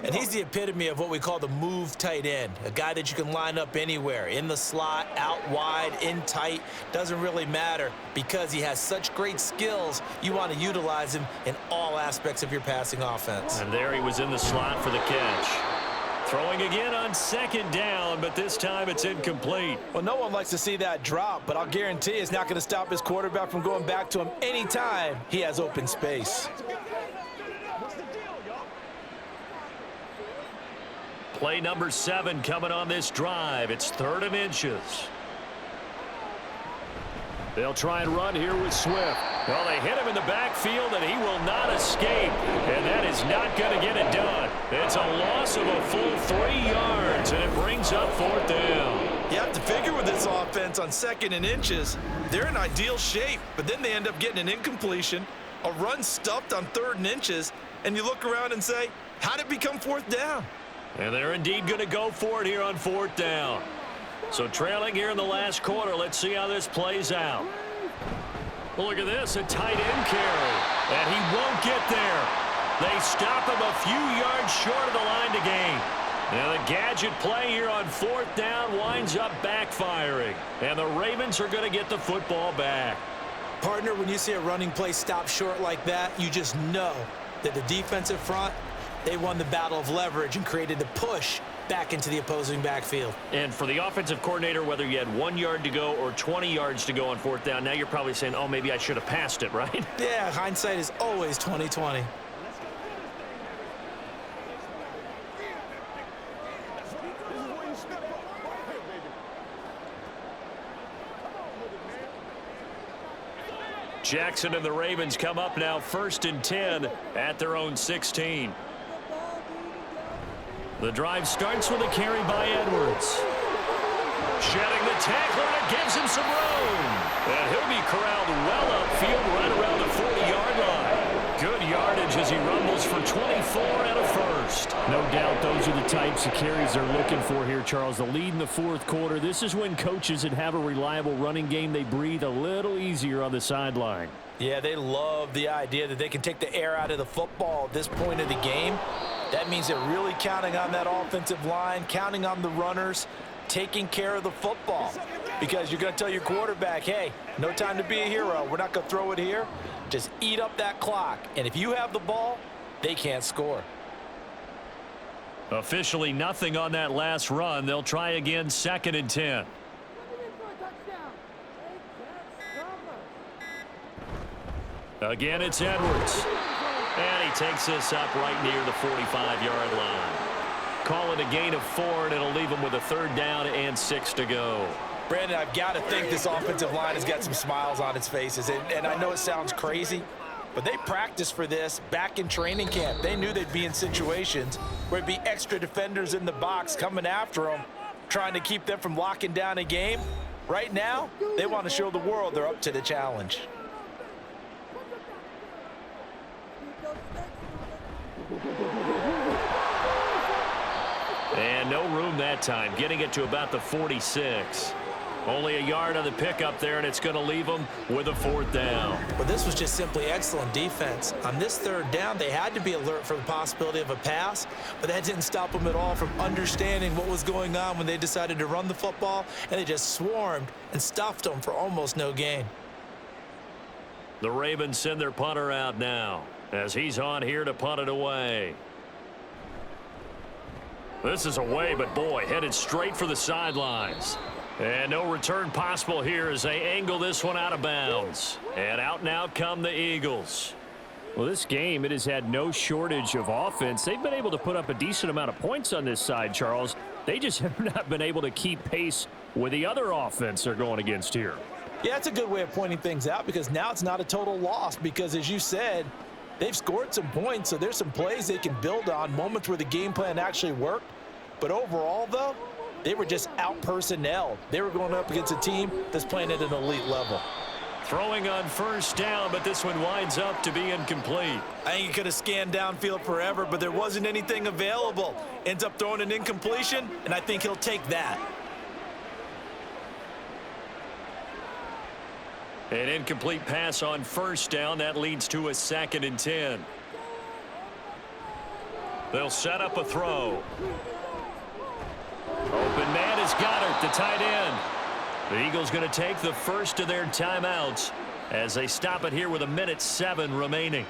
And he's the epitome of what we call the move tight end, a guy that you can line up anywhere, in the slot, out wide, in tight, doesn't really matter because he has such great skills. You want to utilize him in all aspects of your passing offense. And there he was in the slot for the catch. Throwing again on 2nd down, but this time it's incomplete. Well, no one likes to see that drop, but I'll guarantee it's not going to stop his quarterback from going back to him anytime he has open space. Play number 7 coming on this drive. It's 3rd and inches. They'll try and run here with Swift. Well, they hit him in the backfield, and he will not escape. And that is not going to get it done. It's a loss of a full 3 yards, and it brings up 4th down. You have to figure with this offense on 2nd and inches, they're in ideal shape, but then they end up getting an incompletion, a run stuffed on 3rd and inches, and you look around and say, how did it become 4th down? And they're indeed going to go for it here on 4th down. So trailing here in the last quarter, let's see how this plays out. Well, look at this, a tight end carry. And he won't get there. They stop him a few yards short of the line to gain. Now the gadget play here on 4th down winds up backfiring. And the Ravens are going to get the football back. Partner, when you see a running play stop short like that, you just know that the defensive front, they won the battle of leverage and created the push back into the opposing backfield. And for the offensive coordinator, whether you had 1 yard to go or 20 yards to go on 4th down, now you're probably saying, oh, maybe I should have passed it, right? Yeah, hindsight is always 20/20. Jackson and the Ravens come up now 1st and 10 at their own 16. The drive starts with a carry by Edwards. Shedding the tackler, and it gives him corralled well upfield right around the 40-yard line. Good yardage as he rumbles for 24 and a first. No doubt those are the types of carries they're looking for here, Charles. The lead in the fourth quarter. This is when coaches that have a reliable running game, they breathe a little easier on the sideline. Yeah, they love the idea that they can take the air out of the football at this point of the game. That means they're really counting on that offensive line, counting on the runners, taking care of the football. Because you're going to tell your quarterback, hey, no time to be a hero. We're not going to throw it here. Just eat up that clock. And if you have the ball, they can't score. Officially nothing on that last run. They'll try again, 2nd and 10. Again, it's Edwards. And he takes this up right near the 45-yard line. Call it a gain of 4, and it'll leave him with a 3rd down and 6 to go. Brandon, I've got to think this offensive line has got some smiles on its faces. And I know it sounds crazy, but they practiced for this back in training camp. They knew they'd be in situations where there'd be extra defenders in the box coming after them, trying to keep them from locking down a game. Right now, they want to show the world they're up to the challenge. And no room that time, getting it to about the 46. Only a yard on the pickup there, and it's going to leave them with a 4th down. But this was just simply excellent defense. On this 3rd down, they had to be alert for the possibility of a pass, but that didn't stop them at all from understanding what was going on when they decided to run the football, and they just swarmed and stuffed them for almost no gain. The Ravens send their punter out now as he's on here to punt it away. This is away, but boy, headed straight for the sidelines. And no return possible here as they angle this one out of bounds. And out now come the Eagles. Well, this game, it has had no shortage of offense. They've been able to put up a decent amount of points on this side, Charles. They just have not been able to keep pace with the other offense they're going against here. Yeah, that's a good way of pointing things out because now it's not a total loss because, as you said, they've scored some points, so there's some plays they can build on, moments where the game plan actually worked. But overall, though, they were just out-personnelled. They were going up against a team that's playing at an elite level. Throwing on 1st down, but this one winds up to be incomplete. I think he could have scanned downfield forever, but there wasn't anything available. Ends up throwing an incompletion, and I think he'll take that. An incomplete pass on 1st down. That leads to a 2nd and 10. They'll set up a throw. Open man is Goddard, the tight end. The Eagles going to take the first of their timeouts as they stop it here with 1:07 remaining.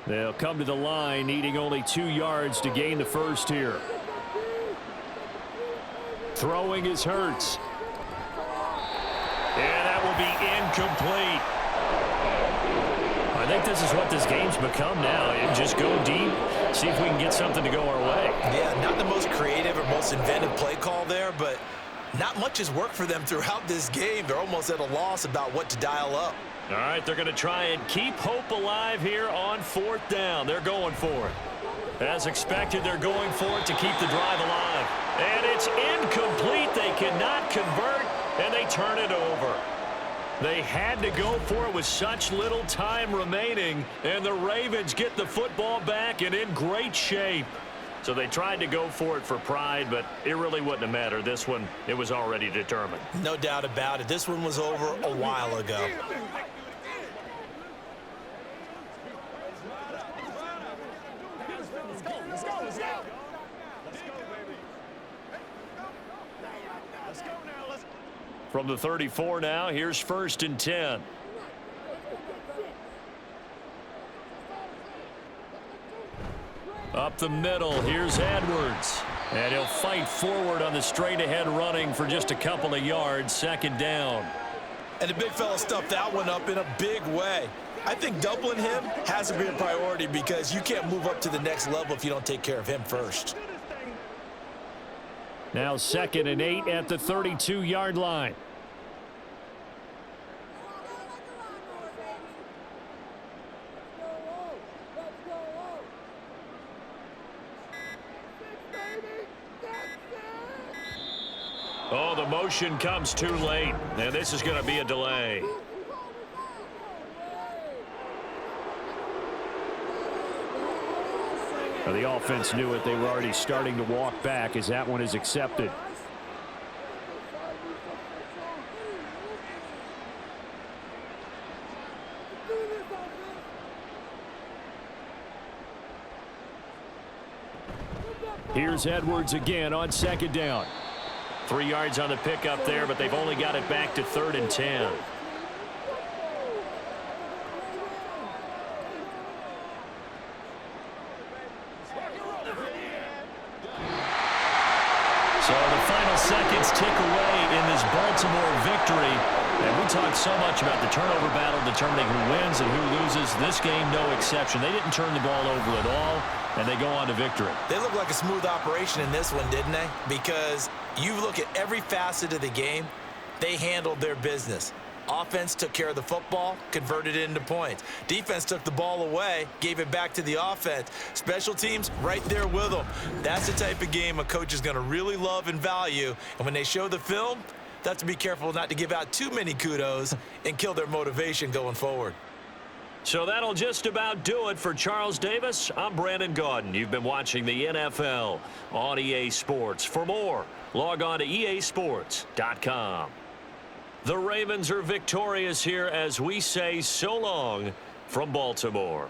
They'll come to the line, needing only 2 yards to gain the first here. Throwing is Hurts. And that will be incomplete. I think this is what this game's become now. Just go deep, see if we can get something to go our way. Yeah, not the most creative or most inventive play call there, but not much has worked for them throughout this game. They're almost at a loss about what to dial up. All right, they're going to try and keep hope alive here on 4th down. They're going for it. As expected, they're going for it to keep the drive alive. And it's incomplete. They cannot convert, and they turn it over. They had to go for it with such little time remaining, and the Ravens get the football back and in great shape. So they tried to go for it for pride, but it really wouldn't have mattered. This one, it was already determined. No doubt about it. This one was over a while ago. From the 34 now, here's 1st and 10. Up the middle, here's Edwards. And he'll fight forward on the straight-ahead running for just a couple of yards, 2nd down. And the big fella stuffed that one up in a big way. I think doubling him has to be a priority because you can't move up to the next level if you don't take care of him first. Now 2nd and 8 at the 32-yard line. Oh, the motion comes too late, and this is going to be a delay. Well, the offense knew it. They were already starting to walk back as that one is accepted. Here's Edwards again on second down. 3 yards on the pickup there, but they've only got it back to 3rd and 10. So the final seconds tick away in this Baltimore victory. And we talked so much about the turnover battle determining who wins and who loses. This game, no exception. They didn't turn the ball over at all, and they go on to victory. They look like a smooth operation in this one, didn't they? Because you look at every facet of the game, they handled their business. Offense took care of the football, converted it into points. Defense took the ball away, gave it back to the offense. Special teams, right there with them. That's the type of game a coach is going to really love and value. And when they show the film, they have to be careful not to give out too many kudos and kill their motivation going forward. So that'll just about do it for Charles Davis. I'm Brandon Gaudin. You've been watching the NFL on EA Sports. For more, log on to easports.com. The Ravens are victorious here as we say so long from Baltimore.